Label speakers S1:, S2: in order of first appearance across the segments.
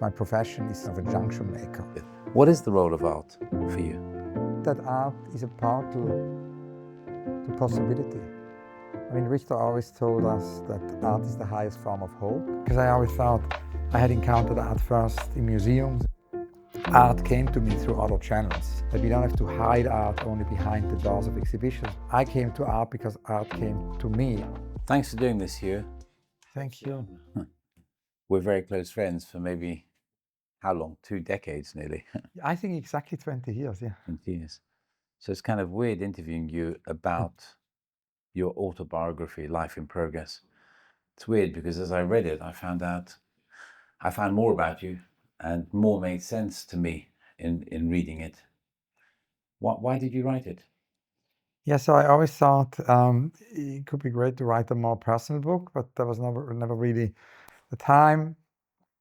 S1: My profession is of a junction maker.
S2: What is the role of art for you?
S1: That art is a portal to possibility. I mean, Richter always told us that art is the highest form of hope, because I always thought I had encountered art first in museums. Art came to me through other channels, that we don't have to hide art only behind the doors of exhibitions. I came to art because art came to me.
S2: Thanks for doing this, Hugh.
S1: Thank you.
S2: We're very close friends for maybe, how long? 2 decades nearly.
S1: I think exactly 20 years, yeah.
S2: 20 years. So it's kind of weird interviewing you about your autobiography, Life in Progress. It's weird because as I read it, I found more about you and more made sense to me in reading it. Why did you write it?
S1: Yeah, so I always thought it could be great to write a more personal book, but there was never really the time.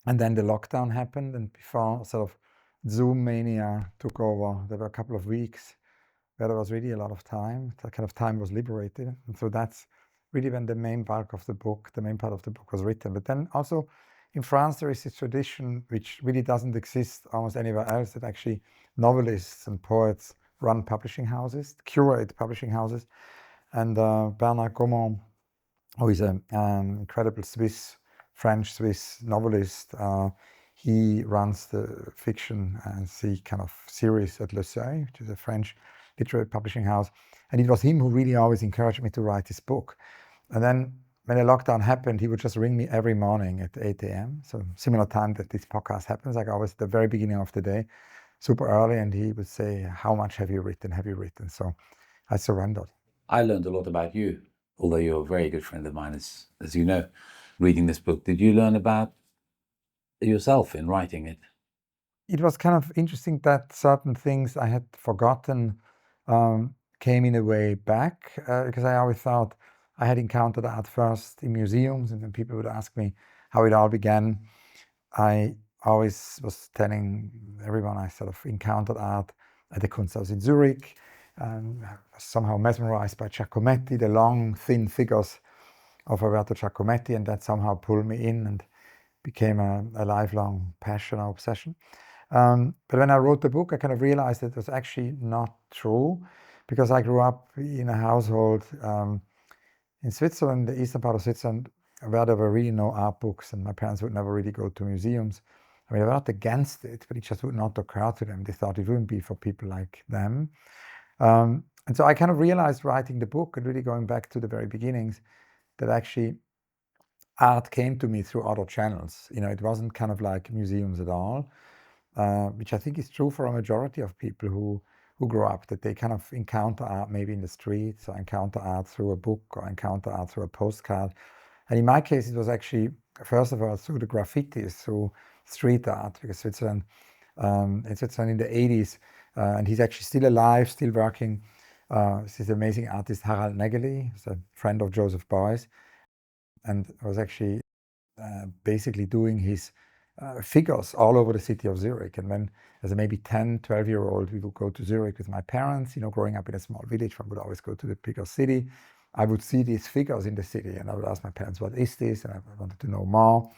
S1: And then the lockdown happened, and before sort of Zoom mania took over, there were a couple of weeks where there was really a lot of time. That kind of time was liberated. And so that's really when the main part of the book was written. But then also in France, there is this tradition which really doesn't exist almost anywhere else, that actually novelists and poets run publishing houses, curate publishing houses. And Bernard Gaumont, who is an incredible French-Swiss novelist, he runs the fiction and the kind of series at Le Seuil, which is a French literary publishing house. And it was him who really always encouraged me to write this book. And then when the lockdown happened, he would just ring me every morning at 8 a.m. So similar time that this podcast happens, like always at the very beginning of the day, super early. And he would say, how much have you written? So I surrendered.
S2: I learned a lot about you, although you're a very good friend of mine, as you know, reading this book. Did you learn about yourself in writing it?
S1: It was kind of interesting that certain things I had forgotten came in a way back, because I always thought I had encountered art first in museums, and then people would ask me how it all began. I always was telling everyone I sort of encountered art at the Kunsthaus in Zurich, and I was somehow mesmerized by Giacometti, the long, thin figures of Roberto Giacometti, and that somehow pulled me in and became a lifelong passion or obsession. But when I wrote the book, I kind of realized that it was actually not true, because I grew up in a household in Switzerland, the eastern part of Switzerland, where there were really no art books, and my parents would never really go to museums. I mean, they were not against it, but it just would not occur to them. They thought it wouldn't be for people like them. And so I kind of realized writing the book and really going back to the very beginnings that actually art came to me through other channels. You know, it wasn't kind of like museums at all, which I think is true for a majority of people who grow up, that they kind of encounter art maybe in the streets, or encounter art through a book, or encounter art through a postcard. And in my case, it was actually, first of all, through the graffitis, through street art, because Switzerland, in Switzerland in the 80s, and he's actually still alive, still working. This amazing artist, Harald Nägeli, who's a friend of Joseph Beuys, and was actually basically doing his figures all over the city of Zurich. And when, as a maybe 10, 12-year-old, we would go to Zurich with my parents, you know, growing up in a small village, one would always go to the bigger city. I would see these figures in the city, and I would ask my parents, what is this? And I wanted to know more.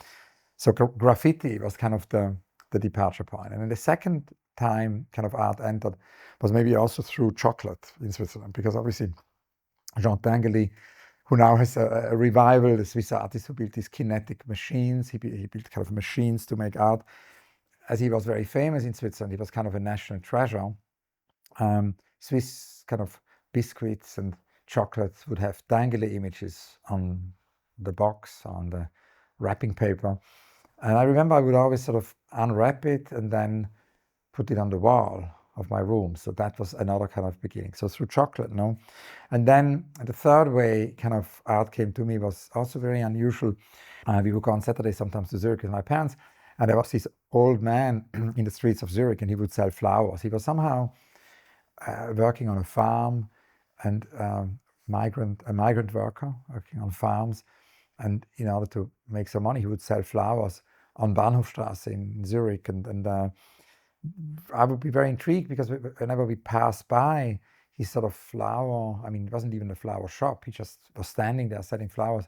S1: So graffiti was kind of the departure point. And then the second time kind of art entered was maybe also through chocolate in Switzerland, because obviously Jean Tinguely, who now has a revival, the Swiss artist who built these kinetic machines. He built kind of machines to make art. As he was very famous in Switzerland, he was kind of a national treasure. Swiss kind of biscuits and chocolates would have Tinguely images on the box, on the wrapping paper. And I remember I would always sort of unwrap it and then put it on the wall of my room. So that was another kind of beginning. So through chocolate, no? And then the third way kind of art came to me was also very unusual. We would go on Saturday sometimes to Zurich with my parents, and there was this old man in the streets of Zurich, and he would sell flowers. He was somehow working on a farm, and a migrant worker working on farms. And in order to make some money, he would sell flowers on Bahnhofstrasse in Zurich. And I would be very intrigued, because whenever we passed by his sort of flower, I mean, it wasn't even a flower shop, he just was standing there selling flowers.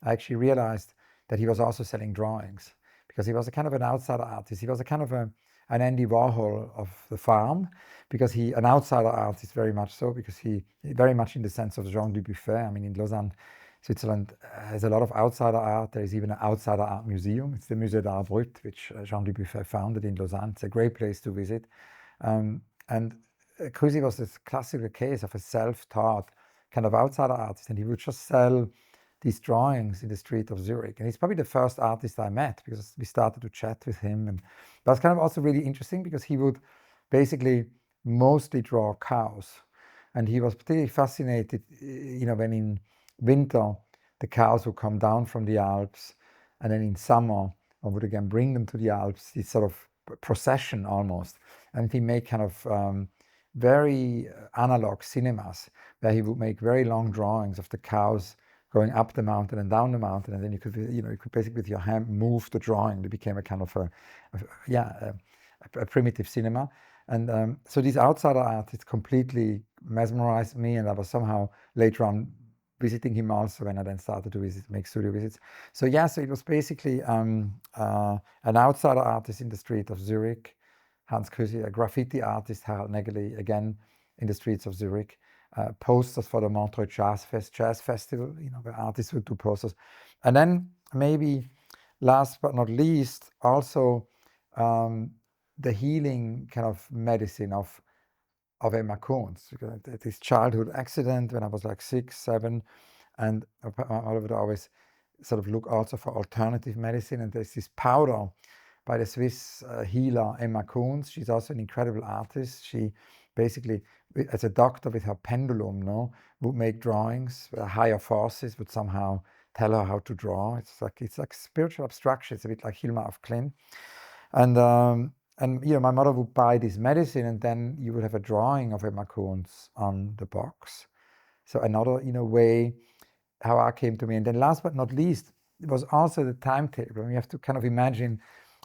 S1: I actually realized that he was also selling drawings, because he was a kind of an outsider artist. He was a kind of an Andy Warhol of the farm, because an outsider artist very much so, because he very much in the sense of Jean Dubuffet. I mean, in Lausanne, Switzerland has a lot of outsider art. There is even an outsider art museum. It's the Musée d'Art Brut, which Jean Dubuffet founded in Lausanne. It's a great place to visit. And Cusy was this classical case of a self-taught kind of outsider artist, and he would just sell these drawings in the street of Zurich. And he's probably the first artist I met, because we started to chat with him. And that's kind of also really interesting, because he would basically mostly draw cows. And he was particularly fascinated, when in winter the cows would come down from the Alps, and then in summer I would again bring them to the Alps, this sort of procession almost. And he made kind of very analog cinemas, where he would make very long drawings of the cows going up the mountain and down the mountain, and then you could basically with your hand move the drawing. It became a kind of a primitive cinema. And so these outsider artists completely mesmerized me, and I was somehow later on visiting him also when I then started to make studio visits. So so it was basically an outsider artist in the street of Zurich, Hans Cusy, a graffiti artist, Harald Nägeli, again in the streets of Zurich, posters for the Montreux Jazz Festival, where artists would do posters. And then maybe last but not least, also the healing kind of medicine of Emma Kunz. This childhood accident when I was like 6, 7, and I would always sort of look also for alternative medicine. And there's this powder by the Swiss healer Emma Kunz. She's also an incredible artist. She basically, as a doctor with her pendulum, would make drawings where higher forces would somehow tell her how to draw. It's like spiritual abstraction. It's a bit like Hilma af Klint. And my mother would buy this medicine, and then you would have a drawing of Emma Kunz on the box. So another, way how art came to me. And then last but not least, it was also the timetable. And you have to kind of imagine,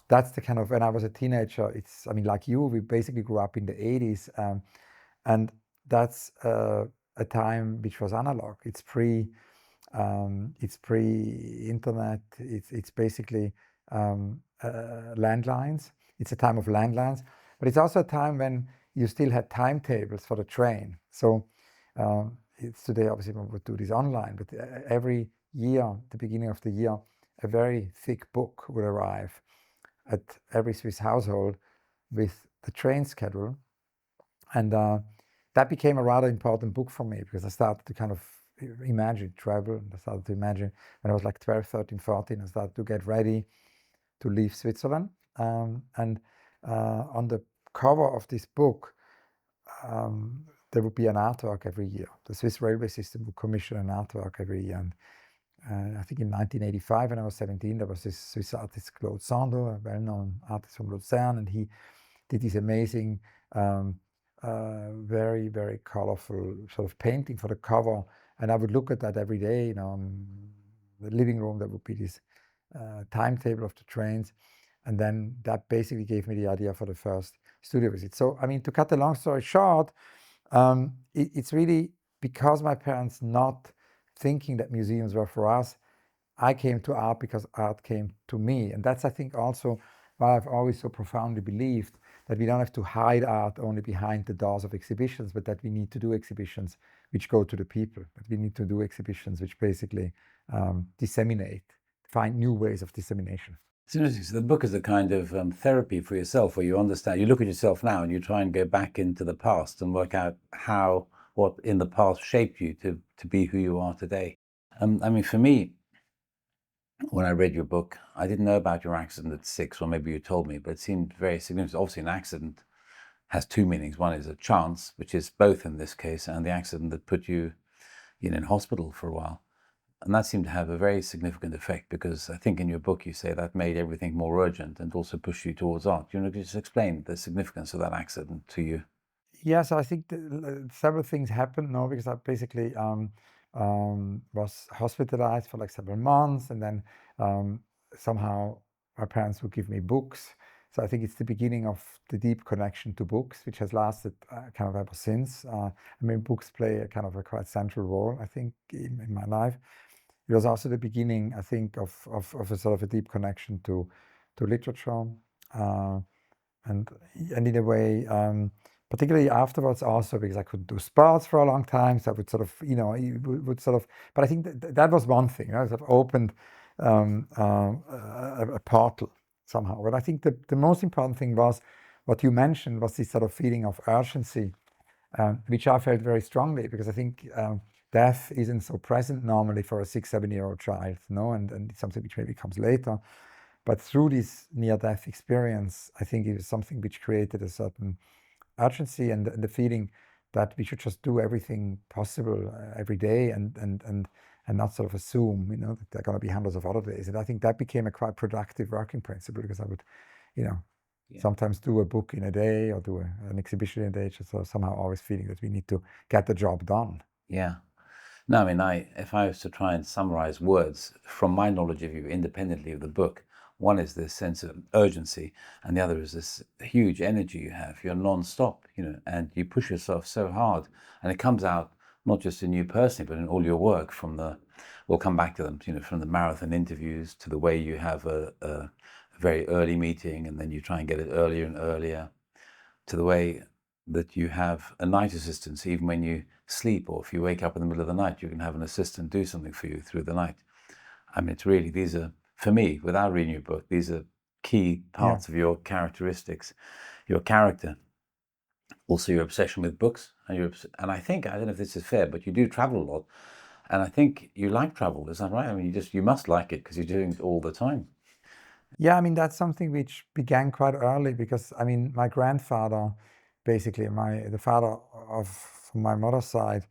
S1: that's the kind of, when I was a teenager, like you, we basically grew up in the 80s. And that's a time which was analog. It's pre-internet. It's basically landlines. It's a time of landlines, but it's also a time when you still had timetables for the train. So it's today, obviously, we would do this online, but every year, the beginning of the year, a very thick book would arrive at every Swiss household with the train schedule. And that became a rather important book for me, because I started to kind of imagine travel. And I started to imagine, when I was like 12, 13, 14, I started to get ready to leave Switzerland. And on the cover of this book, there would be an artwork every year. The Swiss railway system would commission an artwork every year. And I think in 1985, when I was 17, there was this Swiss artist, Claude Sando, a well-known artist from Lucerne, and he did this amazing, very, very colorful sort of painting for the cover. And I would look at that every day, in the living room. There would be this timetable of the trains. And then that basically gave me the idea for the first studio visit. So, to cut the long story short, it's really because my parents not thinking that museums were for us, I came to art because art came to me. And that's, I think, also why I've always so profoundly believed that we don't have to hide art only behind the doors of exhibitions, but that we need to do exhibitions which go to the people. That we need to do exhibitions which basically disseminate, find new ways of dissemination.
S2: It's interesting. So the book is a kind of therapy for yourself, where you understand, you look at yourself now and you try and go back into the past and work out what in the past shaped you to be who you are today. For me, when I read your book, I didn't know about your accident at 6, or maybe you told me, but it seemed very significant. Obviously, an accident has two meanings. One is a chance, which is both in this case, and the accident that put you in hospital for a while. And that seemed to have a very significant effect, because I think in your book you say that made everything more urgent and also pushed you towards art. Do you want to just explain the significance of that accident to you?
S1: Yes, I think several things happened. No, because I basically was hospitalized for like several months, and then somehow my parents would give me books. So I think it's the beginning of the deep connection to books, which has lasted kind of ever since. Books play a kind of a quite central role, I think, in my life. It was also the beginning, I think, of a sort of a deep connection to to literature, and in a way, particularly afterwards also, because I couldn't do sports for a long time, so I would sort of, would sort of, but I think that was one thing, sort of opened a portal somehow. But I think the most important thing was what you mentioned, was this sort of feeling of urgency, which I felt very strongly, because I think death isn't so present normally for a 6-7-year-old child, and it's something which maybe comes later. But through this near-death experience, I think it was something which created a certain urgency and the feeling that we should just do everything possible every day and not sort of assume, that there are going to be hundreds of other days. And I think that became a quite productive working principle, because I would, sometimes do a book in a day or do an exhibition in a day, just sort of somehow always feeling that we need to get the job done.
S2: Yeah. No, I mean, if I was to try and summarize words from my knowledge of you independently of the book, one is this sense of urgency, and the other is this huge energy you have. You're non-stop, and you push yourself so hard, and it comes out not just in you personally, but in all your work. We'll come back to them, from the marathon interviews to the way you have a very early meeting, and then you try and get it earlier and earlier, to the way that you have a night assistant, so even when you sleep, or if you wake up in the middle of the night, you can have an assistant do something for you through the night. I mean, it's really, these are, for me, without reading your book, these are key parts of your characteristics, your character. Also, your obsession with books, and I think, I don't know if this is fair, but you do travel a lot, and I think you like travel. Is that right? I mean, you must like it, because you're doing it all the time.
S1: Yeah, I mean, that's something which began quite early, because I mean, my grandfather, basically the father from my mother's side,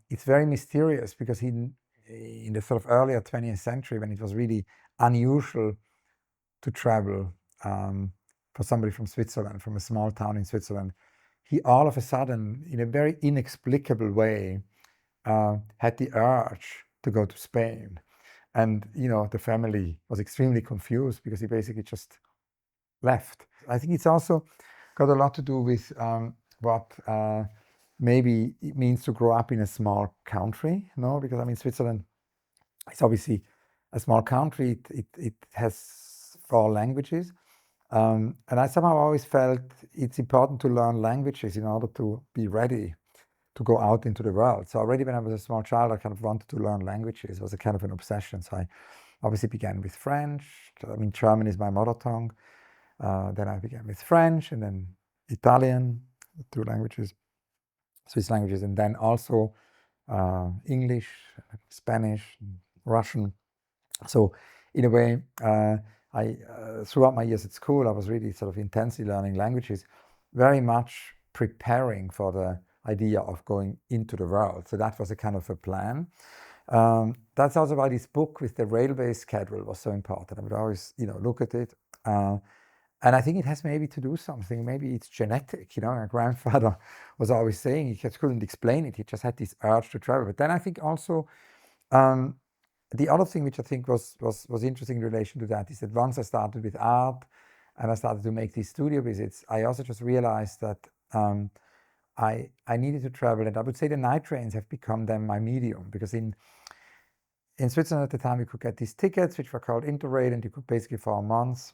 S1: it's very mysterious, because in the sort of earlier 20th century, when it was really unusual to travel, for somebody from Switzerland, from a small town in Switzerland, he all of a sudden, in a very inexplicable way, had the urge to go to Spain. And, the family was extremely confused, because he basically just left. I think it's also got a lot to do with what maybe it means to grow up in a small country, because I mean, Switzerland is obviously a small country. It has 4 languages. And I somehow always felt it's important to learn languages in order to be ready to go out into the world. So already when I was a small child, I kind of wanted to learn languages. It was a kind of an obsession. So I obviously began with French. I mean, German is my mother tongue. Then I began with French, and then Italian, 2 languages, Swiss languages, and then also English, Spanish, Russian. So in a way, I throughout my years at school, I was really sort of intensely learning languages, very much preparing for the idea of going into the world. So that was a kind of a plan. That's also why this book with the railway schedule was so important. I would always, look at it. And I think it has maybe to do something. Maybe it's genetic. My grandfather was always saying he just couldn't explain it. He just had this urge to travel. But then I think also the other thing which I think was interesting in relation to that is that once I started with art and I started to make these studio visits, I also just realized that I needed to travel, and I would say the night trains have become then my medium, because in Switzerland at the time you could get these tickets which were called Interrail, and you could basically for a month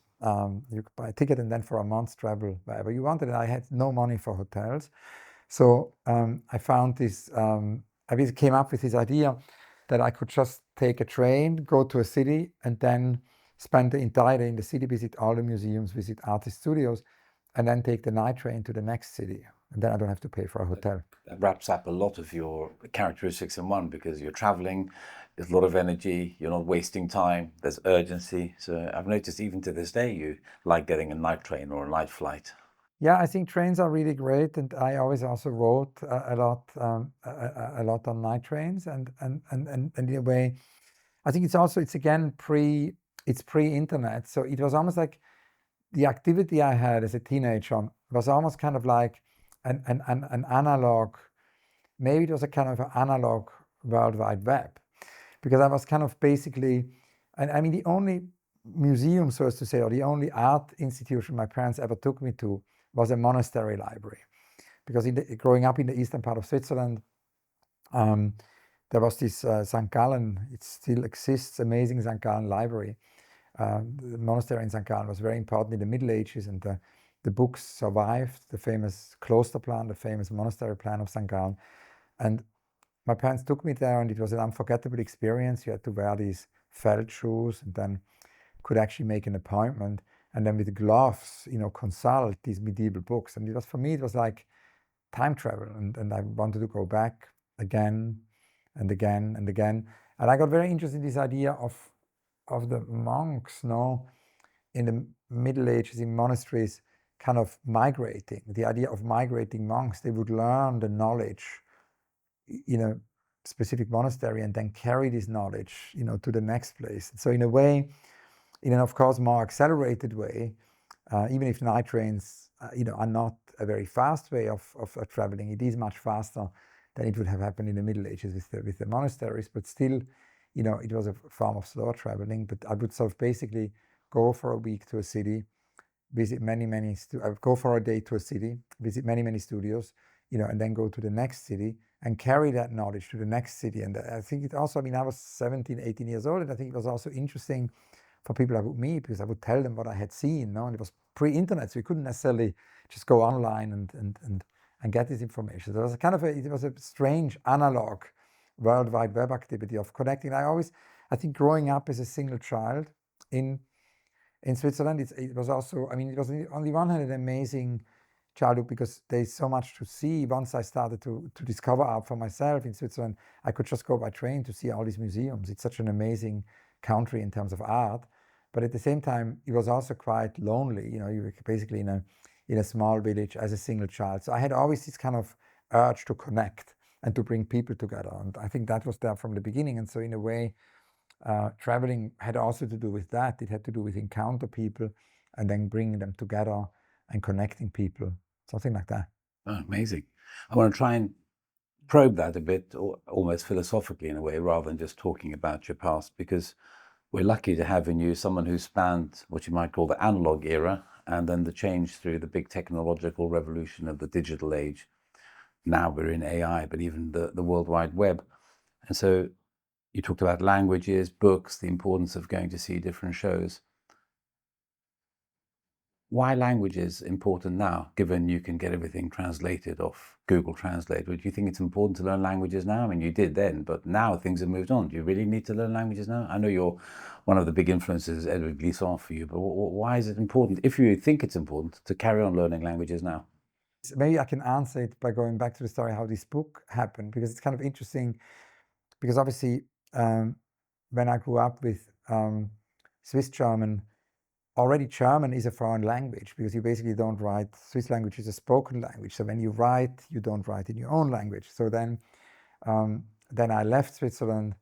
S1: you could buy a ticket and then for a month travel wherever you wanted. And I had no money for hotels, so I found this. I basically came up with this idea that I could just take a train, go to a city, and then spend the entire day in the city, visit all the museums, visit artist studios, and then take the night train to the next city. And then I don't have to pay for a hotel.
S2: That wraps up a lot of your characteristics in one, because you're traveling, there's a lot of energy, you're not wasting time, there's urgency. So I've noticed even to this day, you like getting a night train or a night flight.
S1: Yeah, I think trains are really great, and I always also wrote a lot on night trains, and in a way, I think it's again pre-internet, so it was almost like the activity I had as a teenager was almost kind of like an analog. Maybe it was a kind of an analog World Wide Web, because I was kind of basically, and I mean, the only museum, so as to say, or the only art institution my parents ever took me to was a monastery library, because growing up in the eastern part of Switzerland, there was this St Gallen, it still exists, amazing St Gallen library, The monastery in St Gallen was very important in the Middle Ages, and the books survived, the famous cloister plan, the famous monastery plan of St Gallen. And my parents took me there, and it was an unforgettable experience. You had to wear these felt shoes, and then could actually make an appointment, and then with gloves, consult these medieval books. And it was, for me, it was like time travel, and I wanted to go back again and again and again. And I got very interested in this idea of the monks, in the Middle Ages in monasteries, kind of migrating. The idea of migrating monks, they would learn the knowledge in a specific monastery and then carry this knowledge, to the next place. So in a way, in an of course more accelerated way, even if night trains, are not a very fast way of traveling, it is much faster than it would have happened in the Middle Ages with the monasteries. But still, it was a form of slower traveling. But I would sort of basically go for a week to a city, visit many, go for a day to a city, visit many studios, and then go to the next city and carry that knowledge to the next city. And I think it also, I was 17, 18 years old, and I think it was also interesting for people I would meet, because I would tell them what I had seen, and it was pre-internet, so we couldn't necessarily just go online and get this information. So it was it was a strange analog World Wide Web activity of connecting. I think growing up as a single child in Switzerland, it was also, it was on the one hand an amazing childhood, because there's so much to see. Once I started to discover art for myself in Switzerland, I could just go by train to see all these museums. It's such an amazing country in terms of art. But at the same time, it was also quite lonely. You were basically in a small village as a single child. So I had always this kind of urge to connect and to bring people together. And I think that was there from the beginning. And so in a way, traveling had also to do with that. It had to do with encounter people and then bringing them together and connecting people, something like that.
S2: Oh, amazing. I want to try and probe that a bit, or almost philosophically in a way, rather than just talking about your past, because we're lucky to have in you someone who spanned what you might call the analog era, and then the change through the big technological revolution of the digital age. Now we're in AI, but even the World Wide Web. And so you talked about languages, books, the importance of going to see different shows. Why language is important now, given you can get everything translated off Google Translate? Do you think it's important to learn languages now? You did then, but now things have moved on. Do you really need to learn languages now? I know you're one of the big influences, Edward Glissant, for you, but why is it important, if you think it's important, to carry on learning languages now?
S1: Maybe I can answer it by going back to the story how this book happened, because it's kind of interesting, because obviously when I grew up with Swiss German, already German is a foreign language, because you basically don't write. Swiss language is a spoken language. So when you write, you don't write in your own language. So then I left Switzerland.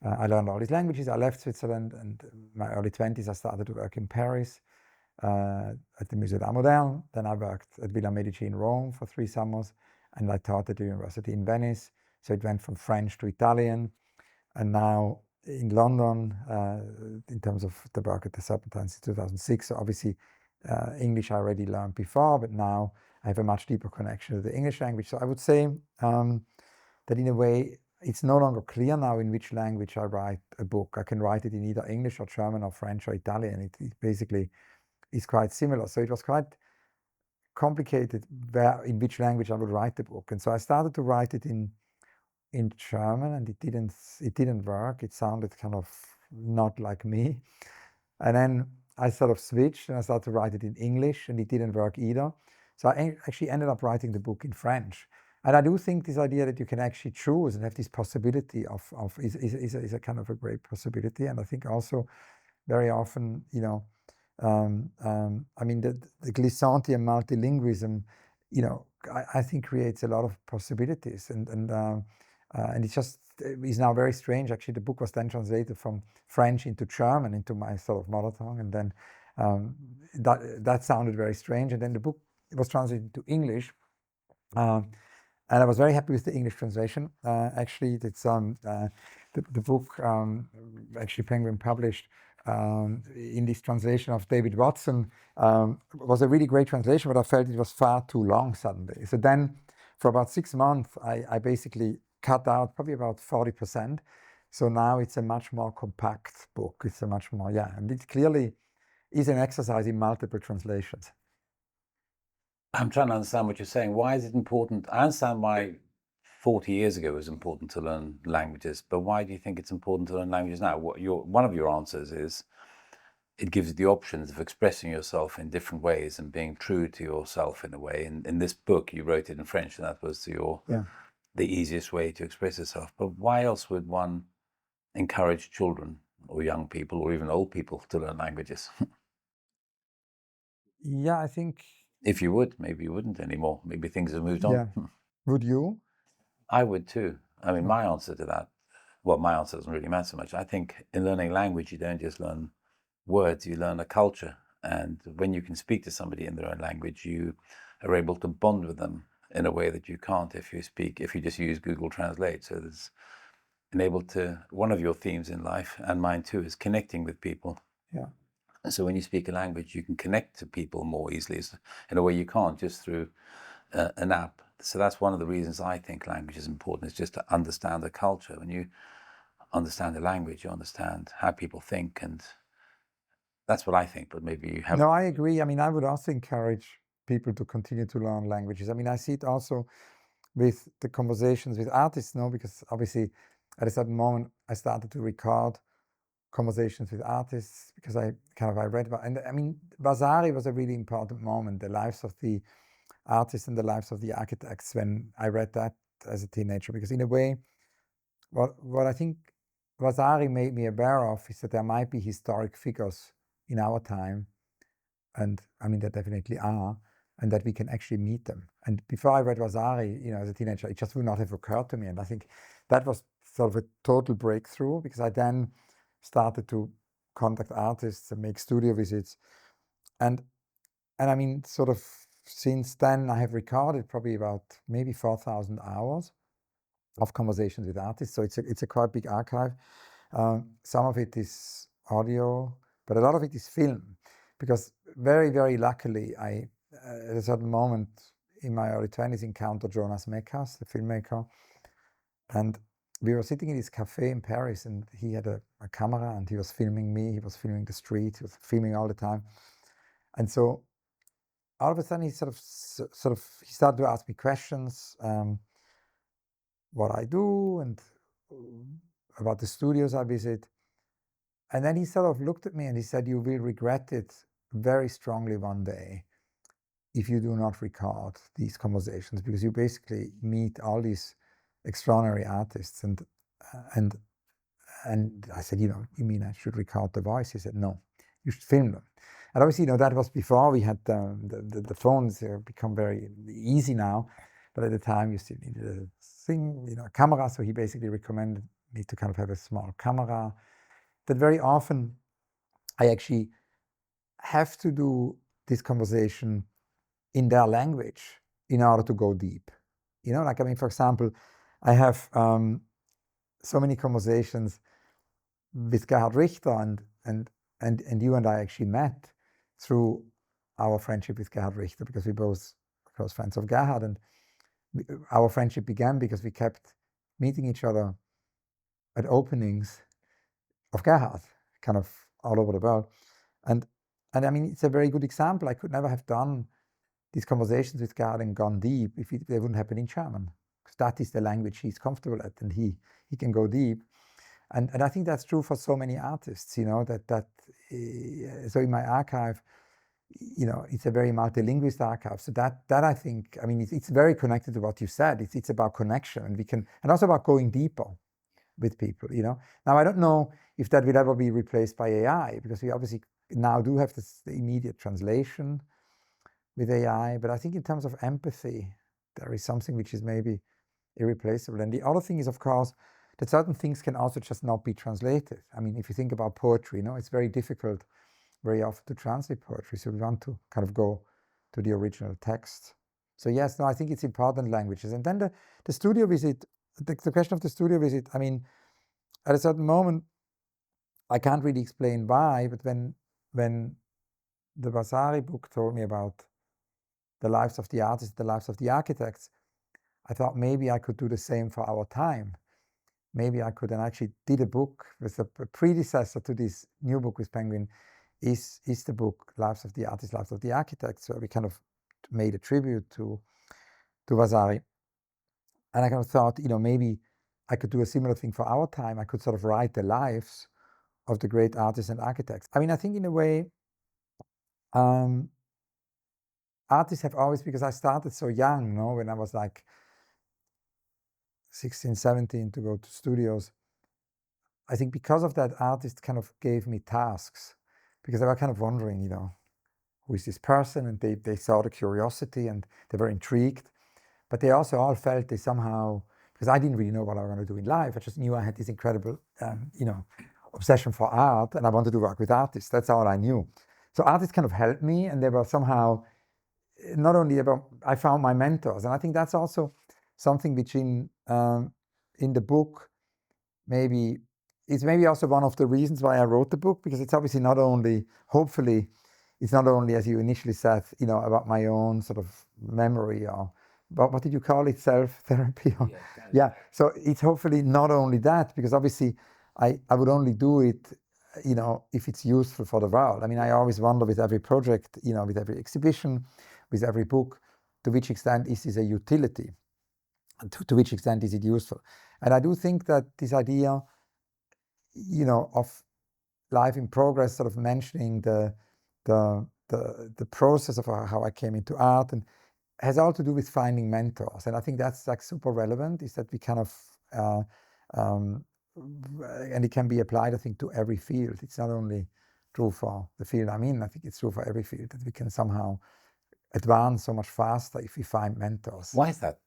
S1: I learned all these languages. I left Switzerland, and in my early 20s, I started to work in Paris at the Musée d'Art Moderne. Then I worked at Villa Medici in Rome for 3 summers, and I taught at the university in Venice. So it went from French to Italian, and now in London, in terms of the work at the Serpentine since 2006. So obviously, English I already learned before, but now I have a much deeper connection to the English language. So I would say that in a way, it's no longer clear now in which language I write a book. I can write it in either English or German or French or Italian. It basically is quite similar. So it was quite complicated in which language I would write the book. And so I started to write it in German, and it didn't work. It sounded kind of not like me. And then I sort of switched, and I started to write it in English, and it didn't work either. So I actually ended up writing the book in French. And I do think this idea that you can actually choose and have this possibility is a kind of a great possibility. And I think also very often, the Glissantian multilingualism, I think creates a lot of possibilities, and it just is now very strange. Actually, the book was then translated from French into German, into my sort of mother tongue, and then that sounded very strange. And then the book was translated into English, and I was very happy with the English translation. Actually, it's the book actually Penguin published in this translation of David Watson was a really great translation, but I felt it was far too long suddenly. So then, for about 6 months, I basically cut out probably about 40%, So now it's a much more compact book. It's a much more, and it clearly is an exercise in multiple translations.
S2: I'm trying to understand what you're saying. Why is it important? I understand why 40 years ago it was important to learn languages, but why do you think it's important to learn languages now? One of your answers is it gives you the options of expressing yourself in different ways and being true to yourself in a way. And in this book, you wrote it in French, and that was the easiest way to express yourself. But why else would one encourage children or young people or even old people to learn languages?
S1: Yeah, I think.
S2: If you would, maybe you wouldn't anymore. Maybe things have moved on.
S1: Yeah. Would you?
S2: I would too. I mean, my answer to that, well, my answer doesn't really matter so much. I think in learning language, you don't just learn words, you learn a culture. And when you can speak to somebody in their own language, you are able to bond with them in a way that you can't if you just use Google Translate. So there's one of your themes in life, and mine too, is connecting with people.
S1: Yeah.
S2: And so when you speak a language, you can connect to people more easily in a way you can't just through an app. So that's one of the reasons I think language is important, is just to understand the culture. When you understand the language, you understand how people think, and that's what I think, but maybe you have...
S1: No, I agree. I mean, I would also encourage people to continue to learn languages. I mean, I see it also with the conversations with artists, because obviously at a certain moment I started to record conversations with artists because I read about, and I mean, Vasari was a really important moment, the lives of the artists and the lives of the architects, when I read that as a teenager, because in a way, what I think Vasari made me aware of is that there might be historic figures in our time, and I mean, there definitely are, and that we can actually meet them. And before I read Vasari, as a teenager, it just would not have occurred to me. And I think that was sort of a total breakthrough, because I then started to contact artists and make studio visits. And I mean, sort of since then, I have recorded probably about maybe 4,000 hours of conversations with artists. So it's a quite big archive. Some of it is audio, but a lot of it is film, because very, very luckily, I at a certain moment in my early 20s encountered Jonas Mekas, the filmmaker, and we were sitting in this cafe in Paris, and he had a camera, and he was filming me, he was filming the street, he was filming all the time. And so all of a sudden he he started to ask me questions, what I do, and about the studios I visit. And then he sort of looked at me and he said, "You will regret it very strongly one day if you do not record these conversations, because you basically meet all these extraordinary artists." And I said, "You mean I should record the voice?" He said, "No, you should film them." And obviously, that was before we had the phones become very easy now. But at the time, you still needed a thing, a camera. So he basically recommended me to have a small camera. That very often I actually have to do this conversation in their language in order to go deep. For example, I have so many conversations with Gerhard Richter, and you and I actually met through our friendship with Gerhard Richter, because we both were close friends of Gerhard, and our friendship began because we kept meeting each other at openings of Gerhard, all over the world. And I mean, it's a very good example. I could never have done these conversations with Gerhard and gone deep if they wouldn't happen in German, because that is the language he's comfortable at, and he can go deep. And I think that's true for so many artists, so in my archive, it's a very multilingual archive. So that I think, I mean, it's very connected to what you said. It's about connection, and also about going deeper with people, Now, I don't know if that will ever be replaced by AI, because we obviously now do have the immediate translation with AI, but I think in terms of empathy, there is something which is maybe irreplaceable. And the other thing is, of course, that certain things can also just not be translated. I mean, if you think about poetry, it's very difficult very often to translate poetry. So we want to go to the original text. So yes, no, I think it's important, languages. And then the studio visit, the question of the studio visit, I mean, at a certain moment, I can't really explain why, but when the Vasari book told me about the lives of the artists, the lives of the architects, I thought maybe I could do the same for our time. maybe I could, and actually did a book with a predecessor to this new book with Penguin, is the book Lives of the Artists, Lives of the Architects, where we kind of made a tribute to Vasari. And I kind of thought, maybe I could do a similar thing for our time. I could sort of write the lives of the great artists and architects. I mean, I think in a way, artists have always, because I started so young, when I was like 16, 17 to go to studios, I think because of that, artists kind of gave me tasks, because they were kind of wondering, who is this person? And they saw the curiosity and they were intrigued. But they also all felt they somehow, because I didn't really know what I was going to do in life, I just knew I had this incredible, obsession for art, and I wanted to work with artists. That's all I knew. So artists kind of helped me, and they were somehow, not only about, I found my mentors. And I think that's also something which in the book, it's maybe also one of the reasons why I wrote the book, because it's obviously not only, hopefully, it's not only, as you initially said, about my own sort of memory, or what did you call it, self-therapy? Yeah, so it's hopefully not only that, because obviously I would only do it, if it's useful for the world. I mean, I always wonder with every project, with every exhibition, with every book, to which extent is this a utility? To which extent is it useful? And I do think that this idea, of life in progress, sort of mentioning the process of how I came into art, and has all to do with finding mentors. And I think that's like super relevant, is that we kind of, and it can be applied, I think, to every field. It's not only true for the field I'm in, I think it's true for every field, that we can somehow advance so much faster if we find mentors.
S2: Why is that?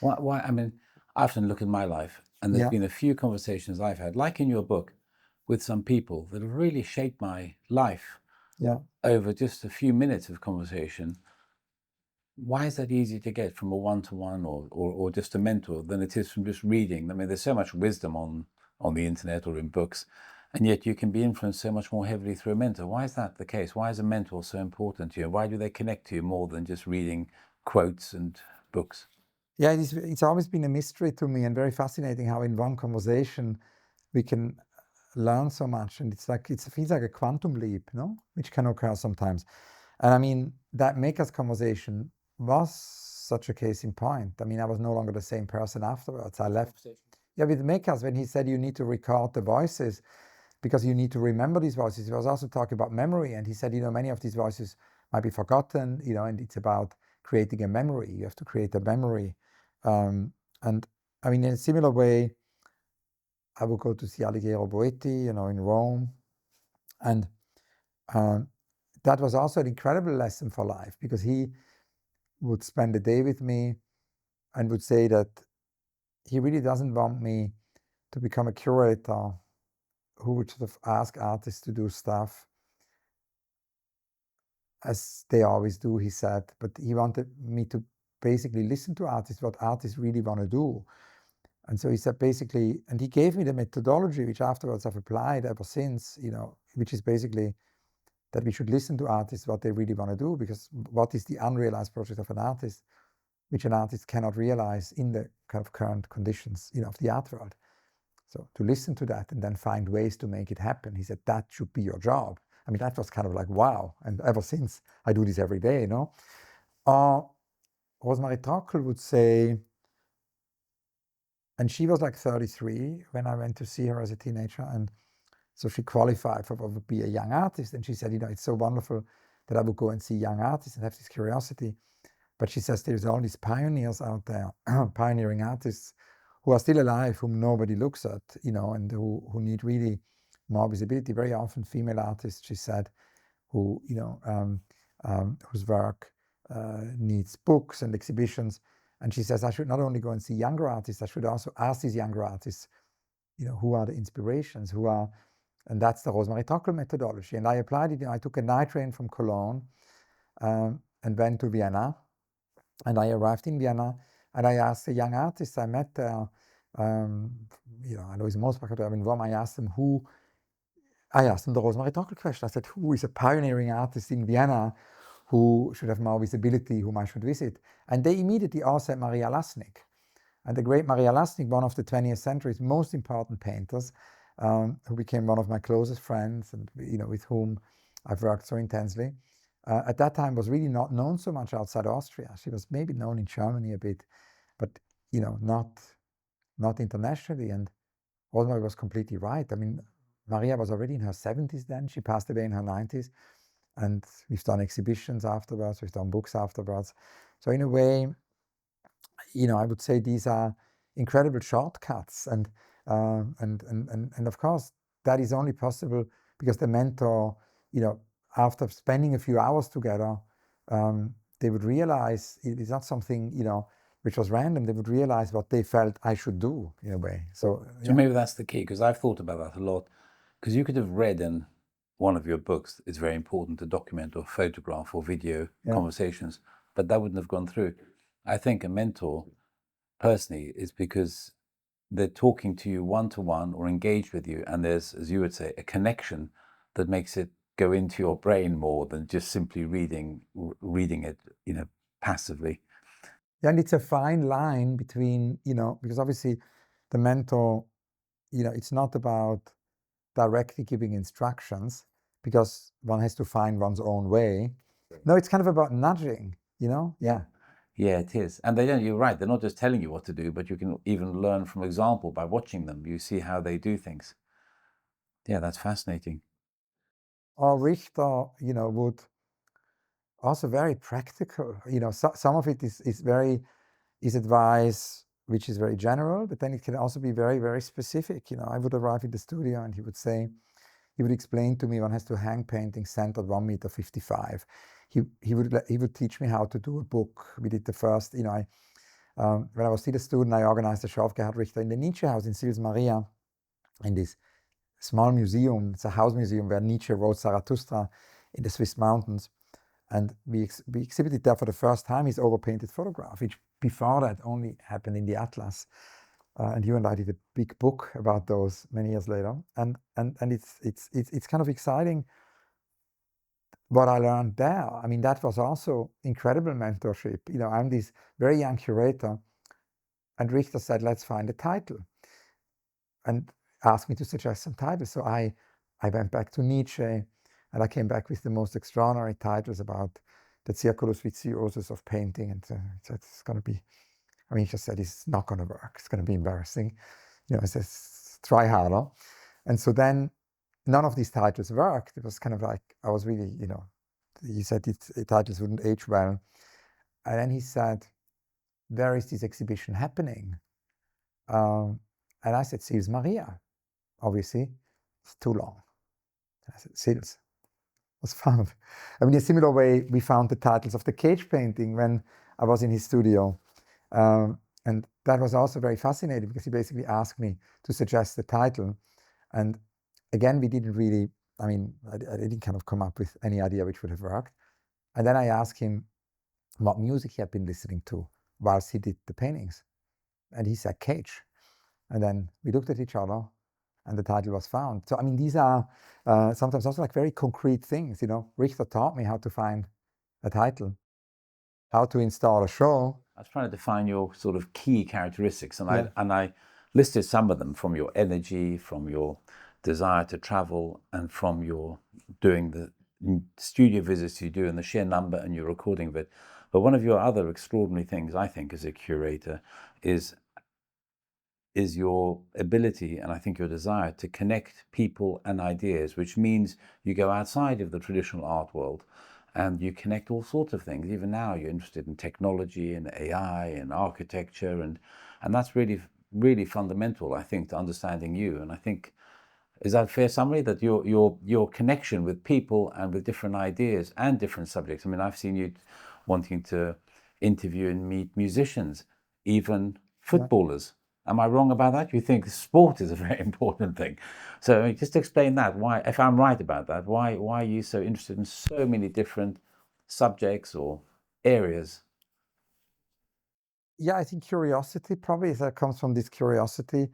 S2: Why? I mean, I often look at my life, and there's been a few conversations I've had, like in your book, with some people that have really shaped my life over just a few minutes of conversation. Why is that easier to get from a one-to-one or just a mentor than it is from just reading? I mean, there's so much wisdom on the internet or in books, and yet you can be influenced so much more heavily through a mentor. Why is that the case? Why is a mentor so important to you? Why do they connect to you more than just reading quotes and books?
S1: Yeah, it's always been a mystery to me, and very fascinating how in one conversation we can learn so much, and it feels like a quantum leap, which can occur sometimes. And I mean, that Makers conversation was such a case in point. I mean, I was no longer the same person afterwards. I left. Yeah, with Makers, when he said you need to record the voices because you need to remember these voices, he was also talking about memory. And he said, many of these voices might be forgotten, and it's about creating a memory. You have to create a memory. And I mean, in a similar way, I would go to see Alighiero Boetti, in Rome. And that was also an incredible lesson for life, because he would spend a day with me and would say that he really doesn't want me to become a curator who would sort of ask artists to do stuff as they always do, he said, but he wanted me to basically listen to artists, what artists really want to do. And so he said basically, and he gave me the methodology, which afterwards I've applied ever since, which is basically that we should listen to artists, what they really want to do, because what is the unrealized project of an artist, which an artist cannot realize in the kind of current conditions, of the art world. So to listen to that and then find ways to make it happen, he said, that should be your job. I mean, that was kind of like, wow. And ever since, I do this every day, Rosemarie Trockel would say, and she was like 33 when I went to see her as a teenager, and so she qualified for what would be a young artist. And she said, it's so wonderful that I would go and see young artists and have this curiosity. But she says there's all these pioneers out there, pioneering artists who are still alive, whom nobody looks at, and who need really more visibility. Very often female artists, she said, who, whose work needs books and exhibitions. And she says, I should not only go and see younger artists, I should also ask these younger artists, who are the inspirations, and that's the Rosemarie Trockel methodology. And I applied it. I took a night train from Cologne and went to Vienna. And I arrived in Vienna, and I asked the young artists I met there, Alois Mosbacher, Erwin Worm, I asked them the Rosemarie Trockel question. I said, who is a pioneering artist in Vienna who should have more visibility, whom I should visit? And they immediately all said Maria Lasnik. And the great Maria Lasnik, one of the 20th century's most important painters, who became one of my closest friends and with whom I've worked so intensely, at that time was really not known so much outside Austria. She was maybe known in Germany a bit, but not internationally. And Osmar was completely right. I mean, Maria was already in her 70s then. She passed away in her 90s. And we've done exhibitions afterwards. We've done books afterwards. So in a way, I would say these are incredible shortcuts. And of course, that is only possible because the mentor, after spending a few hours together, they would realize it is not something, which was random. They would realize what they felt I should do in a way. So
S2: maybe that's the key, because I've thought about that a lot. Because you could have read in one of your books, it's very important to document or photograph or video conversations, but that wouldn't have gone through. I think a mentor, personally, is because they're talking to you one-to-one or engaged with you, and there's, as you would say, a connection that makes it go into your brain more than just simply reading it, passively.
S1: Yeah, and it's a fine line between, because obviously the mentor, it's not about directly giving instructions because one has to find one's own way. No, it's kind of about nudging, Yeah.
S2: Yeah, it is. And you're right, they're not just telling you what to do, but you can even learn from example by watching them. You see how they do things. Yeah, that's fascinating.
S1: Or Richter, would also very practical. Some of it is advice which is very general, but then it can also be very, very specific. I would arrive in the studio and he would explain to me one has to hang paintings centered 1.55 meters. He would teach me how to do a book. We did the first, when I was still a student, I organized a show of Gerhard Richter in the Nietzsche house in Sils Maria, in this small museum. It's a house museum where Nietzsche wrote Zarathustra in the Swiss mountains. And we exhibited there for the first time his overpainted photograph, which before that only happened in the Atlas. And you and I did a big book about those many years later. And it's kind of exciting what I learned there. I mean, that was also incredible mentorship. I'm this very young curator, and Richter said, let's find a title, and asked me to suggest some titles. So I went back to Nietzsche, and I came back with the most extraordinary titles about the circulus viciosus of painting. And it's going to be, he just said, it's not going to work. It's going to be embarrassing. I said, try harder. And so then none of these titles worked. It was kind of like, I was really, he said the titles wouldn't age well. And then he said, where is this exhibition happening? And I said, Sils Maria. Obviously, it's too long. I said, Sils was found. In a similar way, we found the titles of the Cage painting when I was in his studio. And that was also very fascinating because he basically asked me to suggest the title. And again, we didn't really, I didn't kind of come up with any idea which would have worked. And then I asked him what music he had been listening to whilst he did the paintings. And he said Cage. And then we looked at each other and the title was found. So, these are sometimes also like very concrete things, Richter taught me how to find a title, how to install a show.
S2: I was trying to define your sort of key characteristics, and I listed some of them, from your energy, from your desire to travel, and from your doing the studio visits you do and the sheer number and your recording of it. But one of your other extraordinary things, I think, as a curator is your ability, and I think your desire, to connect people and ideas, which means you go outside of the traditional art world and you connect all sorts of things. Even now you're interested in technology and AI and architecture, and that's really, really fundamental, I think, to understanding you. And I think, is that a fair summary, that your connection with people and with different ideas and different subjects? I've seen you wanting to interview and meet musicians, even footballers. Am I wrong about that? You think sport is a very important thing. So just explain that. Why, if I'm right about that, why are you so interested in so many different subjects or areas?
S1: Yeah, I think curiosity probably comes from this curiosity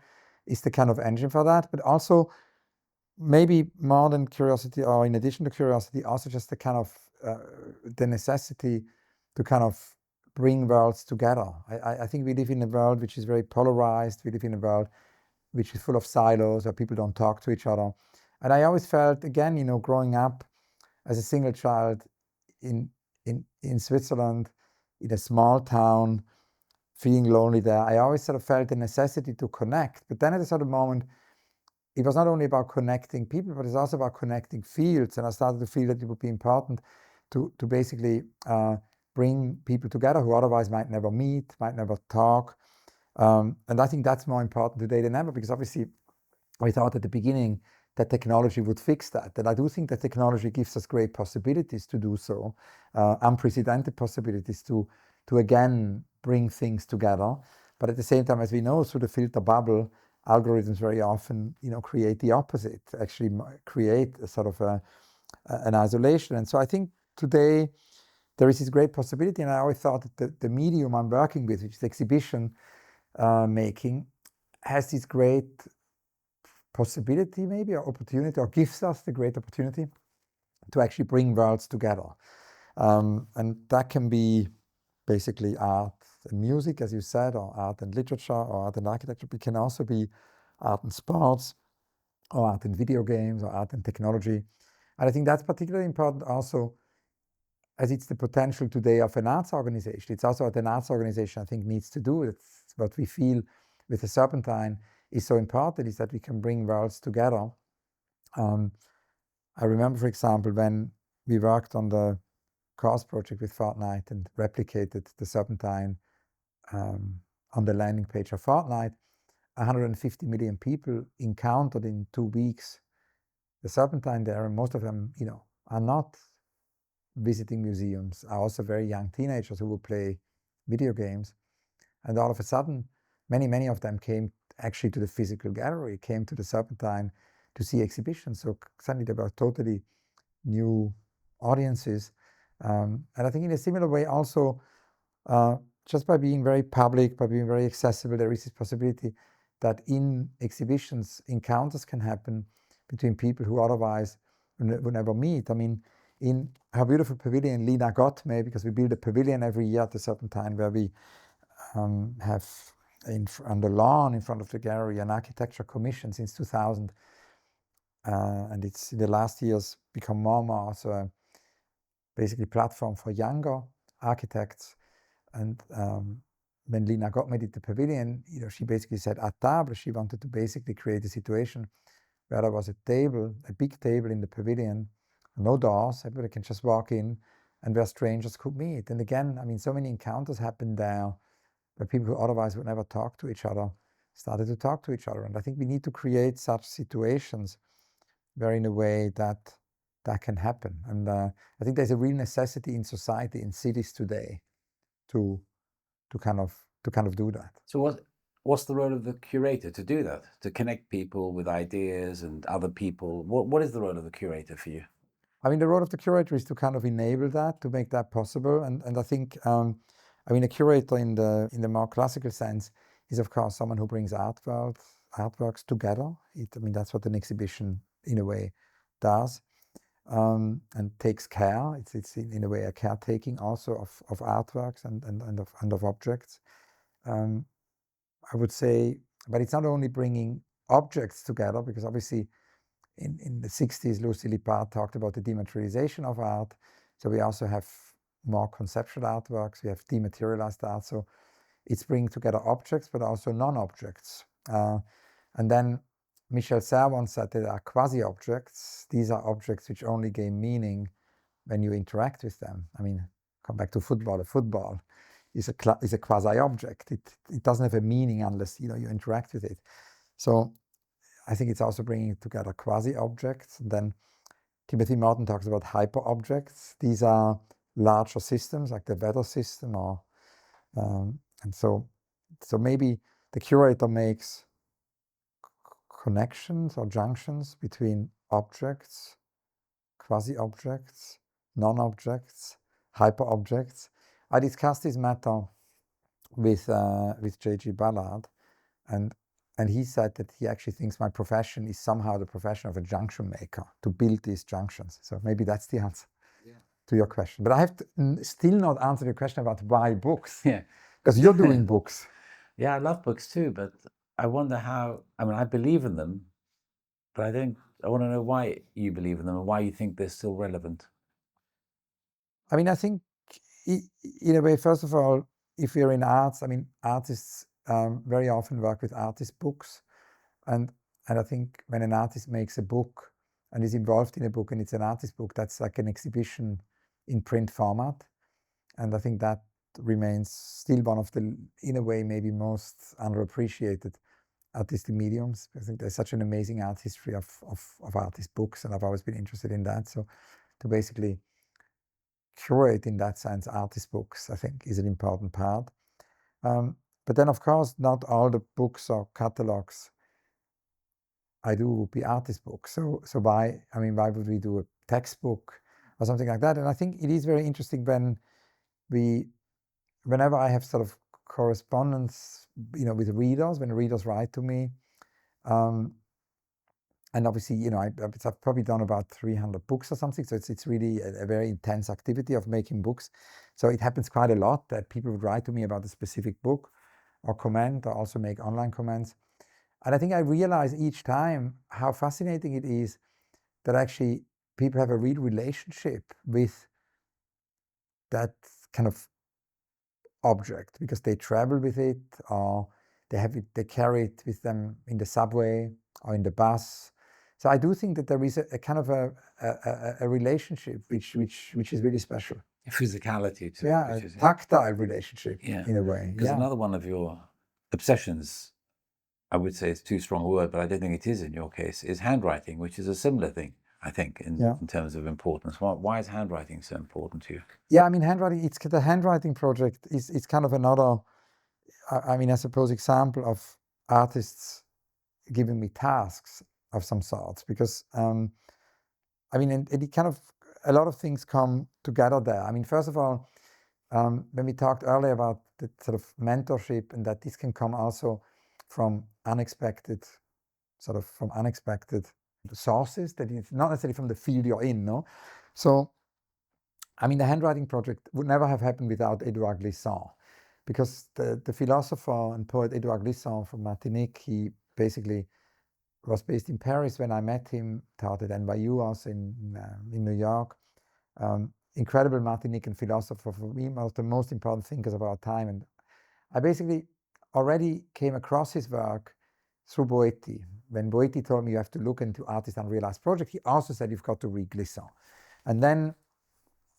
S1: is the kind of engine for that, but also maybe more than curiosity, or in addition to curiosity, also just the kind of the necessity to kind of bring worlds together. I think we live in a world which is very polarized. We live in a world which is full of silos where people don't talk to each other. And I always felt, again, growing up as a single child in Switzerland, in a small town, feeling lonely there, I always sort of felt the necessity to connect. But then at a certain moment, it was not only about connecting people, but it's also about connecting fields. And I started to feel that it would be important to basically bring people together who otherwise might never meet, might never talk. And I think that's more important today than ever, because obviously we thought at the beginning that technology would fix that. And I do think that technology gives us great possibilities to do so, unprecedented possibilities to again bring things together. But at the same time, as we know, through the filter bubble, algorithms very often, create the opposite, actually create a sort of an isolation. And so I think today there is this great possibility, and I always thought that the medium I'm working with, which is exhibition making, has this great possibility maybe, or opportunity, or gives us the great opportunity to actually bring worlds together. And that can be basically art and music, as you said, or art and literature, or art and architecture. It can also be art and sports, or art and video games, or art and technology. And I think that's particularly important also, as it's the potential today of an arts organization. It's also what an arts organization, I think, needs to do. It's what we feel with the Serpentine is so important, is that we can bring worlds together. I remember, for example, when we worked on the Cars project with Fortnite and replicated the Serpentine on the landing page of Fortnite, 150 million people encountered in 2 weeks the Serpentine there, and most of them, are not visiting museums, are also very young teenagers who will play video games. And all of a sudden, many of them came actually to the physical gallery, came to the Serpentine to see exhibitions. So suddenly there were totally new audiences. And I think in a similar way also, just by being very public, by being very accessible, there is this possibility that in exhibitions, encounters can happen between people who otherwise would never meet. I mean, in her beautiful pavilion, Lina got me, because we build a pavilion every year at the Serpentine where we have on the lawn in front of the gallery an architecture commission since 2000. And it's in the last years become more and more also basically platform for younger architects. And when Lina got me did the pavilion, she basically said at table, she wanted to basically create a situation where there was a table, a big table in the pavilion, no doors, everybody can just walk in, and where strangers could meet. And again, I mean, so many encounters happened there where people who otherwise would never talk to each other started to talk to each other. And I think we need to create such situations where in a way that can happen. And I think there's a real necessity in society, in cities today, to kind of do that.
S2: So what's the role of the curator to do that, to connect people with ideas and other people? What is the role of the curator for you?
S1: I mean, the role of the curator is to kind of enable that, to make that possible. And I think, I mean, a curator in the more classical sense is, of course, someone who brings artworks together. I mean, that's what an exhibition, in a way, does, and takes care. It's in a way a caretaking also of artworks and of objects. I would say, but it's not only bringing objects together, because obviously in the 60s, Lucy Lippard talked about the dematerialization of art. So we also have more conceptual artworks, we have dematerialized art. So it's bringing together objects, but also non-objects. And then Michel Serres once said there are quasi-objects. These are objects which only gain meaning when you interact with them. I mean, come back to football. A football is a quasi-object. It doesn't have a meaning unless you interact with it. So I think it's also bringing together quasi-objects. And then Timothy Morton talks about hyper-objects. These are larger systems like the weather system, or and so maybe the curator makes connections or junctions between objects, quasi-objects, non-objects, hyper-objects. I discussed this matter with J.G. Ballard, and he said that he actually thinks my profession is somehow the profession of a junction maker, to build these junctions. So maybe that's the answer.
S2: Yeah.
S1: to your question. But I have to still not answer your question about why books.
S2: Yeah.
S1: Because you're doing books.
S2: Yeah, I love books too, but I wonder how, I mean, I believe in them, but I want to know why you believe in them and why you think they're still relevant.
S1: I mean, I think in a way, first of all, if you're in arts, I mean, artists very often work with artist books. And I think when an artist makes a book and is involved in a book and it's an artist book, that's like an exhibition in print format. And I think that remains still one of the, in a way, maybe most underappreciated artistic mediums. I think there's such an amazing art history of artist books, and I've always been interested in that. So to basically curate in that sense artist books, I think, is an important part. But then, of course, not all the books or catalogs I do would be artist books. So why would we do a textbook or something like that? And I think it is very interesting whenever I have sort of correspondence, with readers, when readers write to me, and obviously, I've probably done about 300 books or something. So it's really a very intense activity of making books. So it happens quite a lot that people would write to me about a specific book or comment, or also make online comments. And I think I realize each time how fascinating it is that actually people have a real relationship with that kind of object, because they travel with it, or they carry it with them in the subway or in the bus. So I do think that there is a kind of a relationship which is really special.
S2: Physicality too.
S1: Yeah, a tactile relationship,
S2: Yeah,
S1: in a way.
S2: Because
S1: Yeah.
S2: another one of your obsessions, I would say it's too strong a word, but I don't think it is in your case, is handwriting, which is a similar thing, I think, in terms of importance. Why is handwriting so important to you?
S1: Yeah, I mean, handwriting, the handwriting project is kind of another, I suppose, example of artists giving me tasks of some sorts, because, and it kind of, a lot of things come together there. I mean, first of all, when we talked earlier about the sort of mentorship, and that this can come also from unexpected sources, that is not necessarily from the field you're in, no? So, I mean, the handwriting project would never have happened without Edouard Glissant, because the philosopher and poet Edouard Glissant from Martinique, he basically was based in Paris when I met him, taught at NYU also in New York. Incredible Martinican philosopher, for me, one of the most important thinkers of our time. And I basically already came across his work through Boetti. When Boetti told me you have to look into Artist Unrealized Project, he also said you've got to read Glissant. And then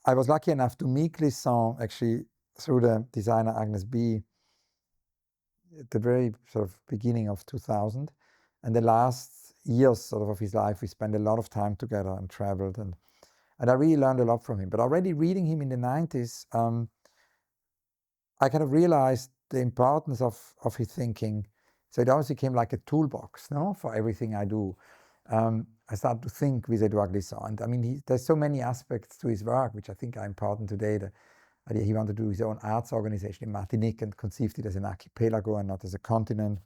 S1: I was lucky enough to meet Glissant actually through the designer Agnes B at the very sort of beginning of 2000. And the last years sort of his life, we spent a lot of time together and traveled. And I really learned a lot from him. But already reading him in the 90s, I kind of realized the importance of his thinking. So it always became like a toolbox, no, for everything I do. I started to think with Edouard Glissant. And I mean, there's so many aspects to his work which I think are important today. The idea he wanted to do his own arts organization in Martinique and conceived it as an archipelago and not as a continent.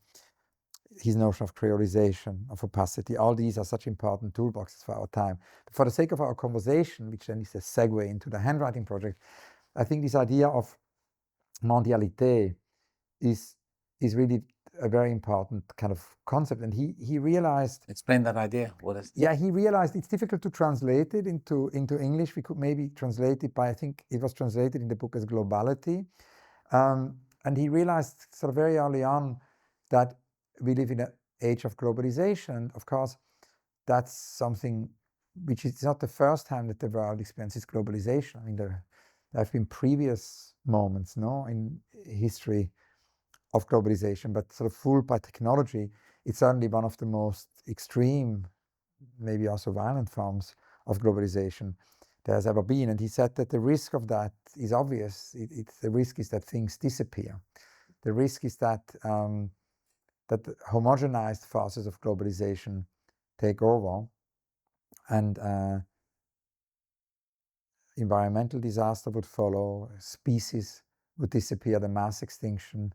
S1: His notion of creolization, of opacity, all these are such important toolboxes for our time. But for the sake of our conversation, which then is a segue into the handwriting project, I think this idea of mondialité is really a very important kind of concept. And he realized...
S2: Explain that idea. What is...
S1: Yeah, he realized it's difficult to translate it into English. We could maybe translate it by, I think it was translated in the book as globality. And he realized sort of very early on that we live in an age of globalization. Of course, that's something which is not the first time that the world experiences globalization. I mean, there have been previous moments, no, in history of globalization, but sort of fooled by technology, it's certainly one of the most extreme, maybe also violent forms of globalization there has ever been. And he said that the risk of that is obvious. The risk is that things disappear. The risk is that that the homogenized forces of globalization take over, and environmental disaster would follow, species would disappear, the mass extinction,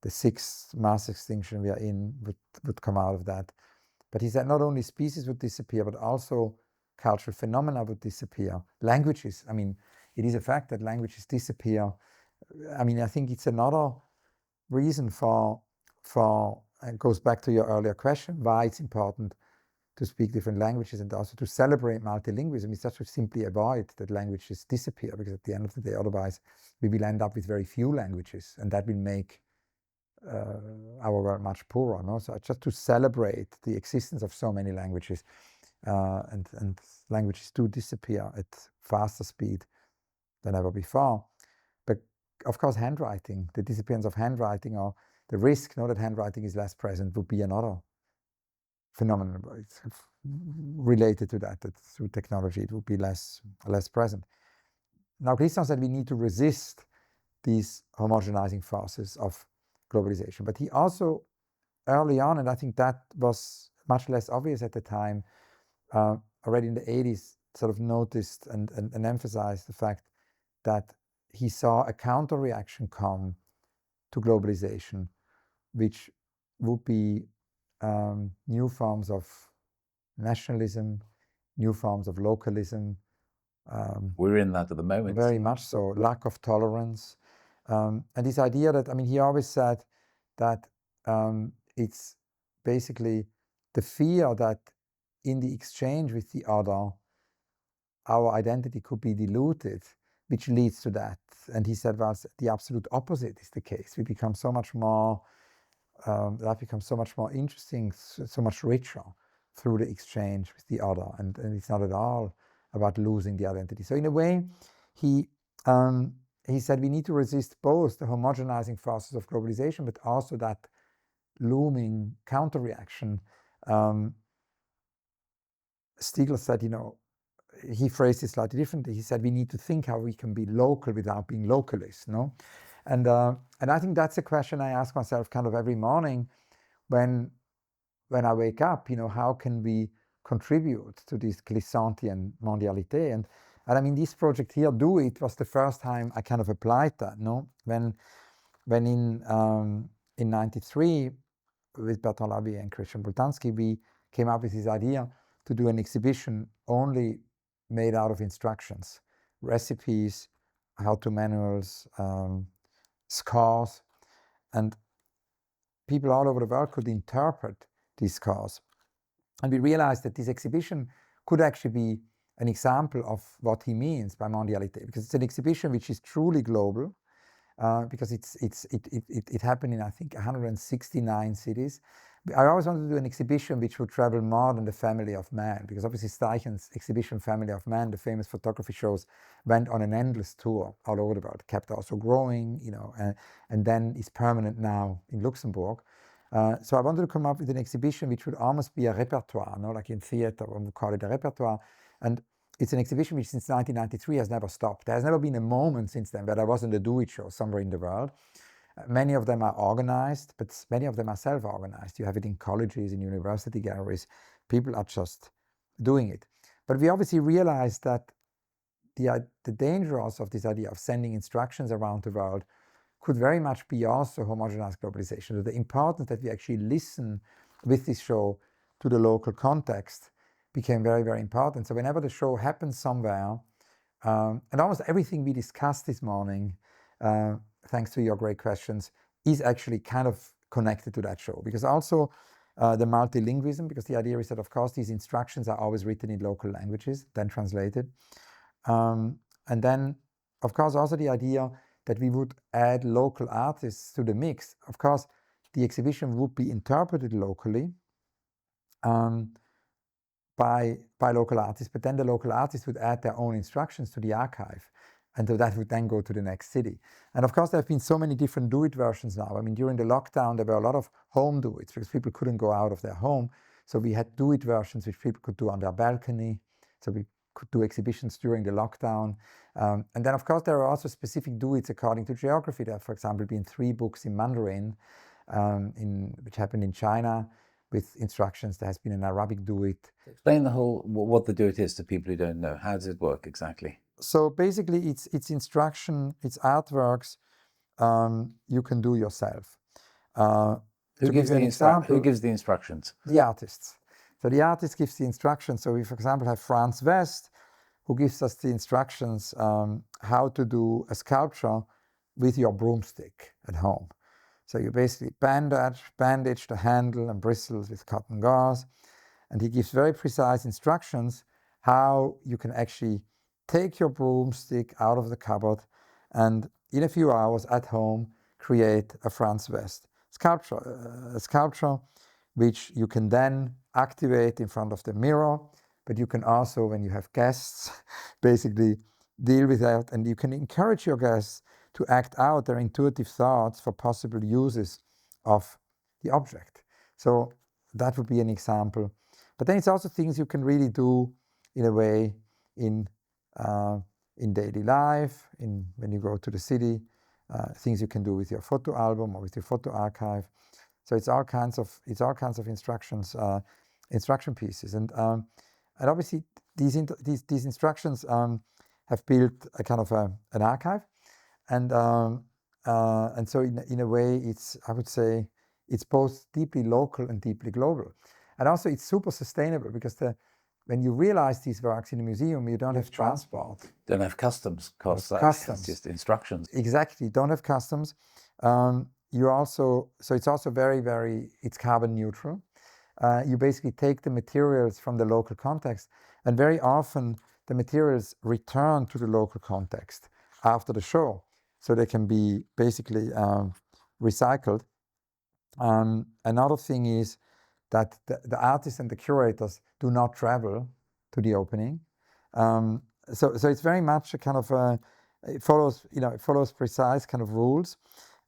S1: the sixth mass extinction we are in would come out of that. But he said not only species would disappear, but also cultural phenomena would disappear. Languages, I mean, it is a fact that languages disappear. I mean, I think it's another reason for it goes back to your earlier question, why it's important to speak different languages and also to celebrate multilingualism is just to simply avoid that languages disappear, because at the end of the day, otherwise we will end up with very few languages, and that will make our world much poorer. No? So just to celebrate the existence of so many languages, and languages do disappear at faster speed than ever before. But of course, handwriting, the disappearance of handwriting, or the risk that handwriting is less present, would be another phenomenon. It's related to that through technology it would be less present. Now, Christian said we need to resist these homogenizing forces of globalization, but he also early on, and I think that was much less obvious at the time, already in the 80s, sort of noticed and emphasized the fact that he saw a counter reaction come to globalization, which would be new forms of nationalism, new forms of localism.
S2: We're in that at the moment.
S1: Very much so, lack of tolerance. And this idea that, I mean, he always said that it's basically the fear that in the exchange with the other, our identity could be diluted, which leads to that. And he said, well, the absolute opposite is the case. We become so much more, life becomes so much more interesting, so much richer through the exchange with the other. And it's not at all about losing the identity. So in a way, he said we need to resist both the homogenizing forces of globalization, but also that looming counter-reaction. Stiegler said, he phrased it slightly differently. He said we need to think how we can be local without being localist, no? And I think that's a question I ask myself kind of every morning when I wake up. How can we contribute to this glissante and mondialité? And I mean, this project here, Do It, was the first time I kind of applied that. No, when in '93 with Bertrand Lavier and Christian Boltanski, we came up with this idea to do an exhibition only made out of instructions, recipes, how-to manuals, scars, and people all over the world could interpret these scars. And we realized that this exhibition could actually be an example of what he means by mondialité, because it's an exhibition which is truly global, because it happened in, I think, 169 cities. I always wanted to do an exhibition which would travel more than the family of man, because obviously Steichen's exhibition Family of Man, the famous photography shows, went on an endless tour all over the world, kept also growing, and then is permanent now in Luxembourg. So I wanted to come up with an exhibition which would almost be a repertoire, like in theater, one would call it a repertoire. And it's an exhibition which since 1993 has never stopped. There has never been a moment since then where there wasn't a Do It show somewhere in the world. Many of them are organized, but many of them are self-organized. You have it in colleges, in university galleries. People are just doing it. But we obviously realized that the danger also of this idea of sending instructions around the world could very much be also homogenized globalization. So the importance that we actually listen with this show to the local context became very, very important. So whenever the show happens somewhere, and almost everything we discussed this morning, thanks to your great questions, is actually kind of connected to that show. Because also the multilingualism, because the idea is that, of course, these instructions are always written in local languages, then translated. And then, of course, also the idea that we would add local artists to the mix. Of course, the exhibition would be interpreted locally by local artists, but then the local artists would add their own instructions to the archive. And so that would then go to the next city. And of course, there have been so many different Do It versions now. I mean, during the lockdown, there were a lot of home Do It's because people couldn't go out of their home. So we had Do It versions which people could do on their balcony. So we could do exhibitions during the lockdown. And then, of course, there are also specific Do It's according to geography. There have, for example, been 3 books in Mandarin, which happened in China, with instructions. There has been an Arabic Do It.
S2: Explain what the Do It is to people who don't know. How does it work exactly?
S1: So basically, it's instruction, it's artworks you can do yourself.
S2: Who gives the instructions?
S1: The artists. So the artist gives the instructions. So we, for example, have Franz West, who gives us the instructions how to do a sculpture with your broomstick at home. So you basically bandage the handle and bristles with cotton gauze, and he gives very precise instructions how you can actually take your broomstick out of the cupboard and in a few hours at home create a Franz West sculpture, a sculpture which you can then activate in front of the mirror, but you can also, when you have guests, basically deal with that, and you can encourage your guests to act out their intuitive thoughts for possible uses of the object. So that would be an example. But then it's also things you can really do in a way in daily life, when you go to the city, things you can do with your photo album or with your photo archive. So it's all kinds of instructions, instruction pieces, and obviously these instructions have built a kind of an archive, and so in a way I would say it's both deeply local and deeply global, and also it's super sustainable because when you realize these works in a museum, you don't have transport,
S2: don't have customs costs,
S1: customs,
S2: it's just instructions.
S1: Exactly, don't have customs. So it's also it's carbon neutral. You basically take the materials from the local context, and very often the materials return to the local context after the show, so they can be basically recycled. Another thing is that the artists and the curators do not travel to the opening. So it's very much a kind of it follows precise kind of rules,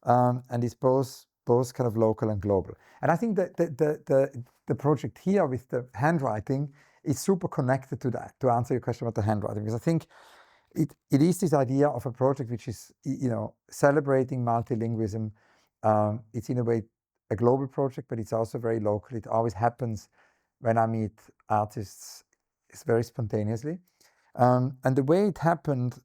S1: and it's both kind of local and global. And I think that the project here with the handwriting is super connected to that, to answer your question about the handwriting, because I think it is this idea of a project which is celebrating multilingualism. It's in a way a global project, but it's also very local. It always happens when I meet artists, it's very spontaneously. And the way it happened,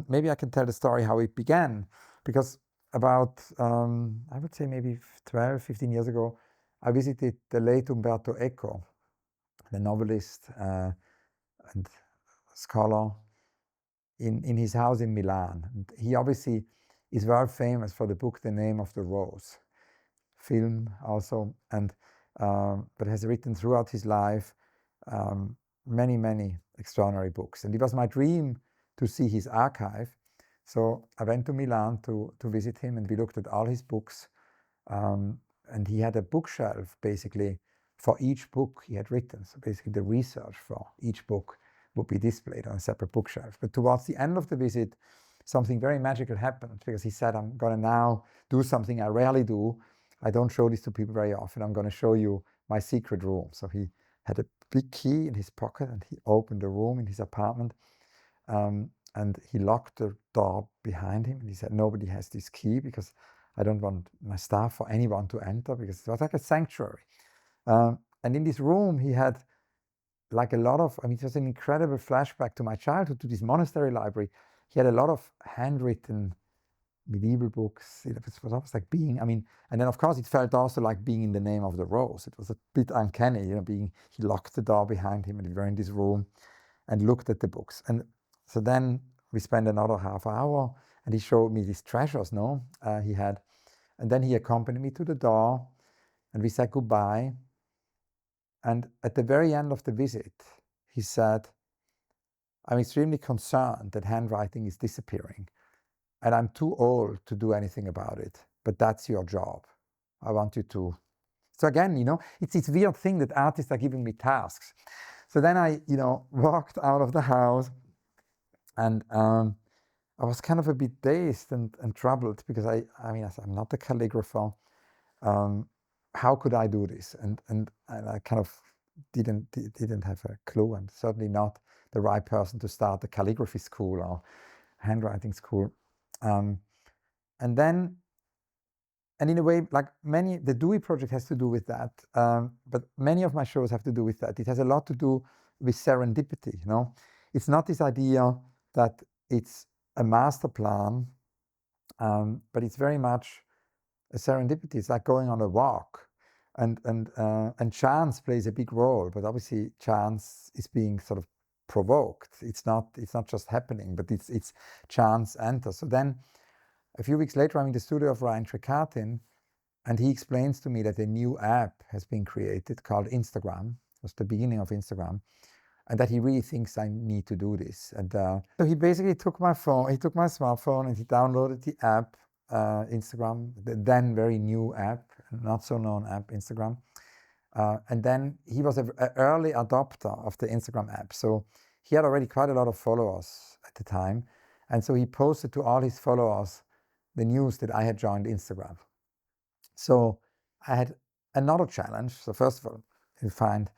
S1: maybe I can tell the story how it began, because about, I would say maybe 12, 15 years ago, I visited the late Umberto Eco, the novelist and scholar, in his house in Milan. And he obviously is very famous for the book The Name of the Rose, film also, and but has written throughout his life many extraordinary books. And it was my dream to see his archive. So I went to Milan to visit him, and we looked at all his books. And he had a bookshelf basically for each book he had written. So basically the research for each book would be displayed on a separate bookshelf. But towards the end of the visit, something very magical happened, because he said, I'm going to now do something I rarely do. I don't show this to people very often. I'm going to show you my secret room. So he had a big key in his pocket, and he opened a room in his apartment, and he locked the door behind him, and he said, nobody has this key because I don't want my staff or anyone to enter, because it was like a sanctuary. And in this room he had like a lot of, it was an incredible flashback to my childhood, to this monastery library. He had a lot of handwritten medieval books. It was almost like being, and then of course it felt also like being in The Name of the Rose. It was a bit uncanny, he locked the door behind him, and we were in this room and looked at the books. And so then we spent another half hour, and he showed me these treasures, he had. And then he accompanied me to the door, and we said goodbye. And at the very end of the visit, he said, I'm extremely concerned that handwriting is disappearing, and I'm too old to do anything about it, but that's your job. I want you to. So again, it's this weird thing that artists are giving me tasks. So then I, walked out of the house, and I was kind of a bit dazed and troubled, because I'm not a calligrapher. How could I do this? And I kind of didn't have a clue, and certainly not the right person to start a calligraphy school or handwriting school. And in a way, like the Dewey Project has to do with that, but many of my shows have to do with that. It has a lot to do with serendipity. It's not this idea that it's a master plan, but it's very much a serendipity. It's like going on a walk. And chance plays a big role, but obviously chance is being sort of provoked. It's not just happening, but it's chance enters. So then a few weeks later, I'm in the studio of Ryan Trekatin, and he explains to me that a new app has been created called Instagram. It was the beginning of Instagram, and that he really thinks I need to do this. And so he basically took my smartphone, and he downloaded the app, Instagram, the then very new app, not so known app, Instagram. And then he was an early adopter of the Instagram app. So he had already quite a lot of followers at the time. And so he posted to all his followers the news that I had joined Instagram. So I had another challenge. So first of all, you find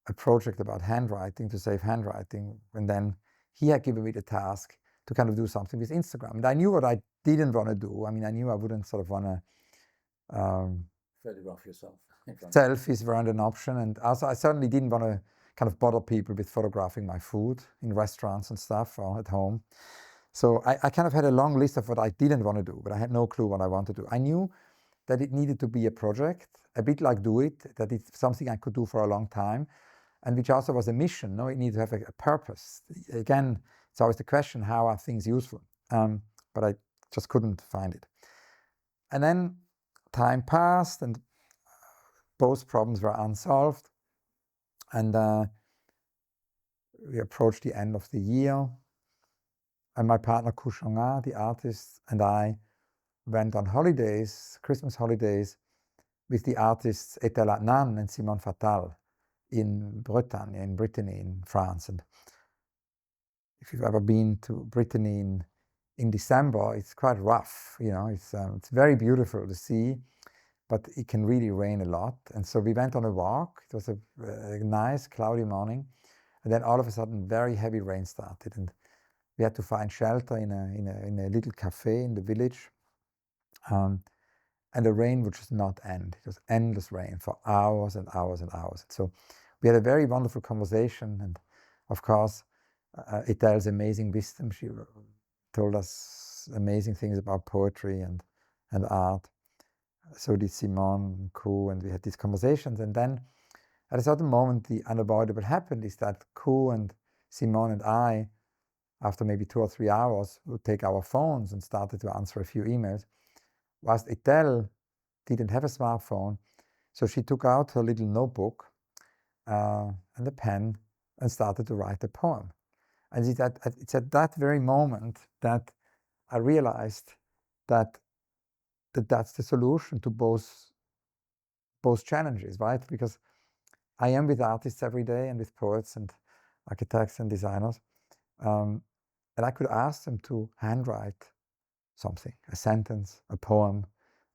S1: a project about handwriting, to save handwriting. And then he had given me the task to kind of do something with Instagram. And I knew what I didn't want to do. I mean, I knew I wouldn't sort of want to
S2: Photograph yourself.
S1: Selfies weren't an option. And also I certainly didn't want to kind of bother people with photographing my food in restaurants and stuff or at home. So I kind of had a long list of what I didn't want to do, but I had no clue what I wanted to do. I knew that it needed to be a project, a bit like Do It, that it's something I could do for a long time, and which also was a mission. No, it needed to have a purpose. Again, it's always the question, how are things useful? But I just couldn't find it. And then time passed, and both problems were unsolved. And we approached the end of the year. And my partner Kushonga, the artist, and I went on holidays, Christmas holidays, with the artists Etel Adnan and Simone Fatal in Bretagne, in Brittany, in France. And if you've ever been to Brittany in December, it's quite rough. You know, it's very beautiful to see, but it can really rain a lot. And so we went on a walk. It was a nice cloudy morning, and then all of a sudden, very heavy rain started, and we had to find shelter in a little cafe in the village. And the rain would just not end. It was endless rain for hours and hours and hours. So we had a very wonderful conversation, and of course, Etel's amazing wisdom. She told us amazing things about poetry and art. So did Simone and Ku, and we had these conversations. And then at a certain moment, the unavoidable happened is that Ku and Simone and I, after maybe 2 or 3 hours, would take our phones and started to answer a few emails. Whilst Etel didn't have a smartphone, so she took out her little notebook and a pen and started to write a poem. And it's at that very moment that I realized that that's the solution to both challenges, right? Because I am with artists every day and with poets and architects and designers, and I could ask them to handwrite something, a sentence, a poem,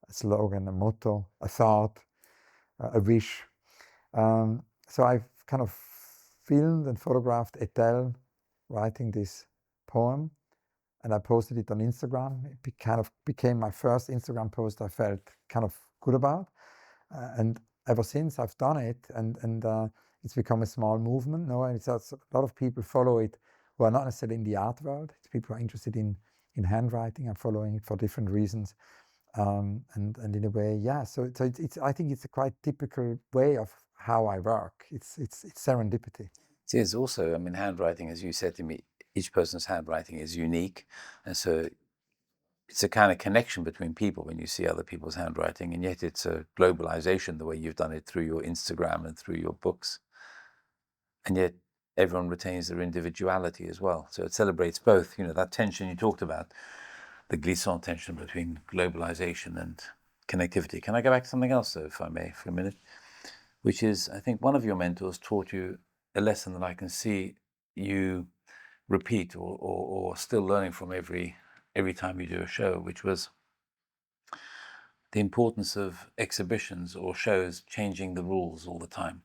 S1: a slogan, a motto, a thought, a wish. So I've kind of filmed and photographed Etel writing this poem, and I posted it on Instagram. It kind of became my first Instagram post I felt kind of good about. And ever since I've done it, and it's become a small movement. No, and a lot of people follow it who are not necessarily in the art world. It's people who are interested in handwriting and following it for different reasons. And in a way, yeah. So it's I think it's a quite typical way of how I work. It's serendipity.
S2: It is also, I mean, handwriting, as you said to me, each person's handwriting is unique, and so it's a kind of connection between people when you see other people's handwriting, and yet it's a globalization the way you've done it through your Instagram and through your books, and yet everyone retains their individuality as well. So it celebrates both, you know, that tension you talked about, the glissant tension between globalization and connectivity. Can I go back to something else, though, if I may, for a minute? Which is, I think one of your mentors taught you a lesson that I can see you repeat or still learning from every time you do a show, which was the importance of exhibitions or shows changing the rules all the time.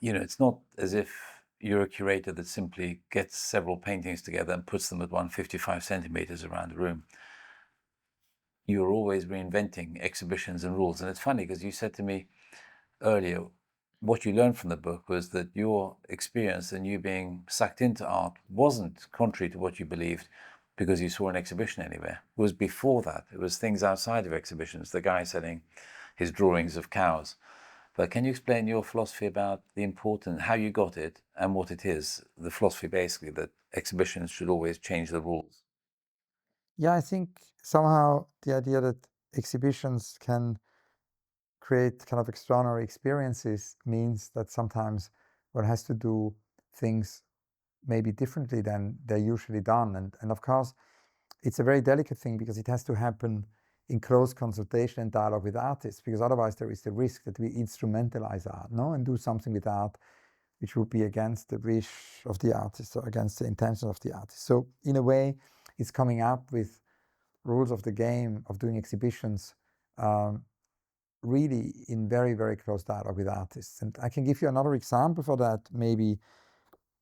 S2: You know, it's not as if you're a curator that simply gets several paintings together and puts them at 155 centimeters around the room. You're always reinventing exhibitions and rules. And it's funny because you said to me earlier, what you learned from the book was that your experience and you being sucked into art wasn't contrary to what you believed because you saw an exhibition anywhere. It was before that. It was things outside of exhibitions. The guy selling his drawings of cows. But can you explain your philosophy about how you got it and what it is? The philosophy basically that exhibitions should always change the rules.
S1: Yeah, I think somehow the idea that exhibitions can create kind of extraordinary experiences means that sometimes one has to do things maybe differently than they're usually done. And of course, it's a very delicate thing because it has to happen in close consultation and dialogue with artists, because otherwise there is the risk that we instrumentalize art, no, and do something with art which would be against the wish of the artist or against the intention of the artist. So in a way, it's coming up with rules of the game of doing exhibitions, really in very, very close dialogue with artists. And I can give you another example for that, maybe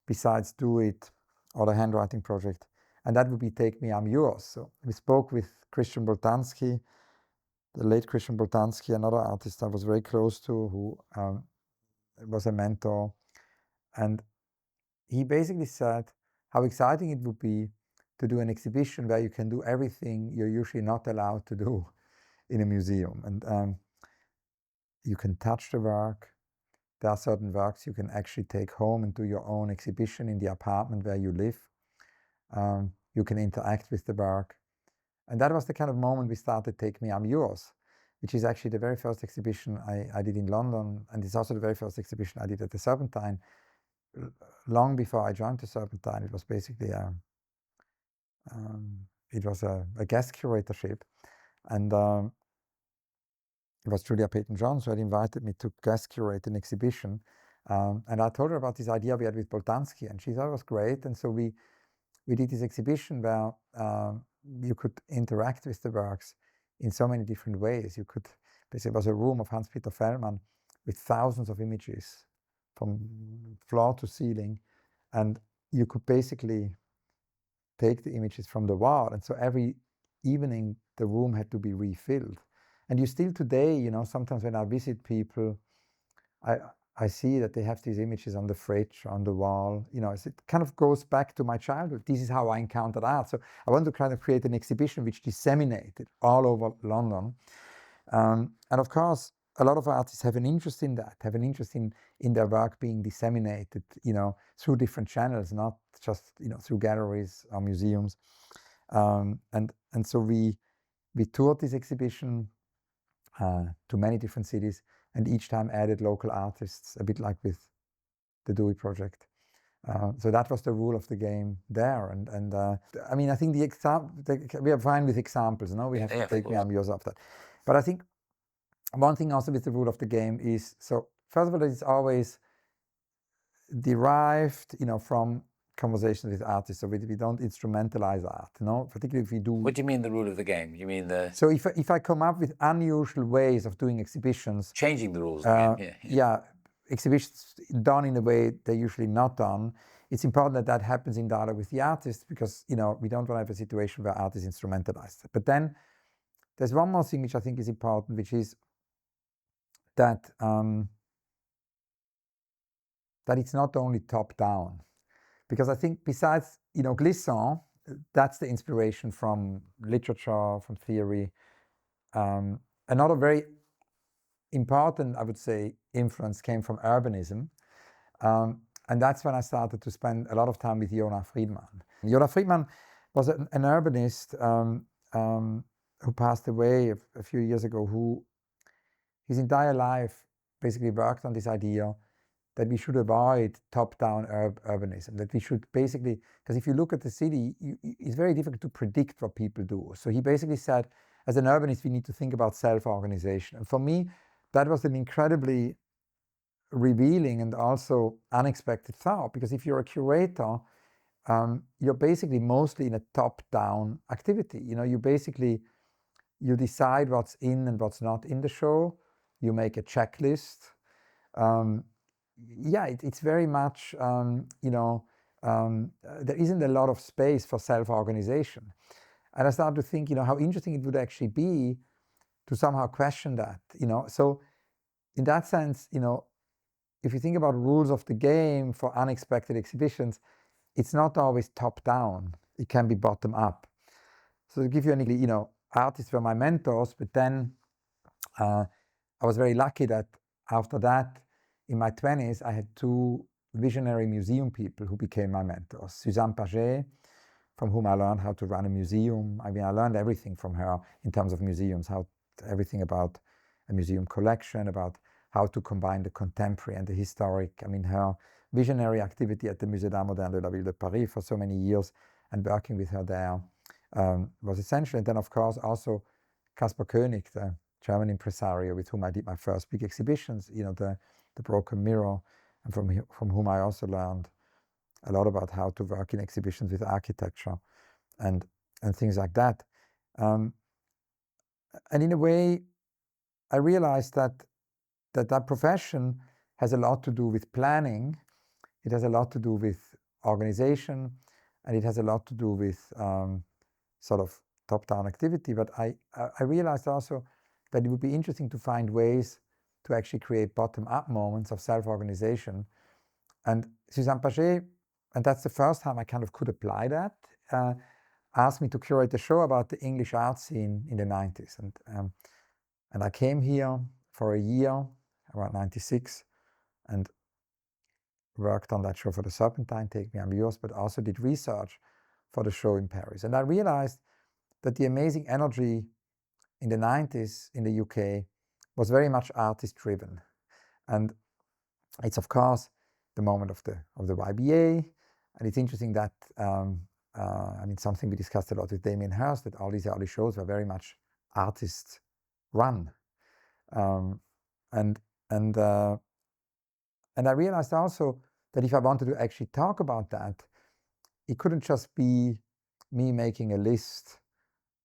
S1: besides Do It or the handwriting project, and that would be Take Me, I'm Yours. So we spoke with Christian Boltanski, the late Christian Boltanski, another artist I was very close to, who was a mentor. And he basically said how exciting it would be to do an exhibition where you can do everything you're usually not allowed to do in a museum. And you can touch the work. There are certain works you can actually take home and do your own exhibition in the apartment where you live. You can interact with the work. And that was the kind of moment we started Take Me, I'm Yours, which is actually the very first exhibition I did in London. And it's also the very first exhibition I did at the Serpentine. Long before I joined the Serpentine, it was basically a guest curatorship. And it was Julia Peyton-Jones who had invited me to guest curate an exhibition. And I told her about this idea we had with Boltanski, and she thought it was great. And so we did this exhibition where you could interact with the works in so many different ways. You could, basically, it was a room of Hans-Peter Fellmann with thousands of images from floor to ceiling. And you could basically take the images from the wall. And so every evening, the room had to be refilled. And you still today, you know, sometimes when I visit people, I see that they have these images on the fridge, on the wall. You know, it kind of goes back to my childhood. This is how I encountered art. So I want to kind of create an exhibition which disseminated all over London. And of course, a lot of artists have an interest in that, have an interest in their work being disseminated, you know, through different channels, not just, you know, through galleries or museums. And so we toured this exhibition to many different cities, and each time added local artists, a bit like with the Dewey project. So that was the rule of the game there. And I mean, I think we are fine with examples, no? We have to Take Me, I'm Yours after that. But I think one thing also with the rule of the game is, so first of all, it's always derived, you know, from conversations with artists. So we don't instrumentalize art, no? Particularly if we do.
S2: What do you mean the rule of the game? You mean the?
S1: So if I come up with unusual ways of doing exhibitions,
S2: changing the rules. Yeah.
S1: Exhibitions done in a way they're usually not done. It's important that happens in dialogue with the artist, because, you know, we don't want to have a situation where art is instrumentalized. But then there's one more thing which I think is important, which is that that it's not only top down, because I think besides, you know, Glissant, that's the inspiration from literature, from theory. Another very important, I would say, influence came from urbanism. And that's when I started to spend a lot of time with Jonas Friedman. Jonas Friedman was an urbanist who passed away a few years ago, who his entire life basically worked on this idea that we should avoid top-down urbanism, that we should basically, because if you look at the city, it's very difficult to predict what people do. So he basically said, as an urbanist, we need to think about self-organization. And for me, that was an incredibly revealing and also unexpected thought, because if you're a curator, you're basically mostly in a top-down activity. You know, you decide what's in and what's not in the show. You make a checklist. It's very much, you know, there isn't a lot of space for self-organization. And I started to think, you know, how interesting it would actually be to somehow question that, you know. So in that sense, you know, if you think about rules of the game for unexpected exhibitions, it's not always top down. It can be bottom up. So to give you an, you know, artists were my mentors, but then I was very lucky that after that, in my 20s, I had two visionary museum people who became my mentors. Suzanne Paget, from whom I learned how to run a museum. I mean, I learned everything from her in terms of museums, everything about a museum collection, about how to combine the contemporary and the historic. I mean, her visionary activity at the Musée d'Art Moderne de la Ville de Paris for so many years and working with her there was essential. And then, of course, also Caspar Koenig, the German impresario with whom I did my first big exhibitions, you know, the Broken Mirror, and from whom I also learned a lot about how to work in exhibitions with architecture and things like that. And in a way, I realized that profession has a lot to do with planning. It has a lot to do with organization, and it has a lot to do with sort of top-down activity. But I realized also that it would be interesting to find ways to actually create bottom-up moments of self-organization. And Suzanne Paget, and that's the first time I kind of could apply that, asked me to curate a show about the English art scene in the 90s. And I came here for a year, around 96, and worked on that show for the Serpentine, Take Me, I'm Yours, but also did research for the show in Paris. And I realized that the amazing energy in the 90s in the UK was very much artist-driven. And it's, of course, the moment of the YBA. And it's interesting that, I mean, something we discussed a lot with Damien Hirst, that all these early shows were very much artist-run. And I realized also that if I wanted to actually talk about that, it couldn't just be me making a list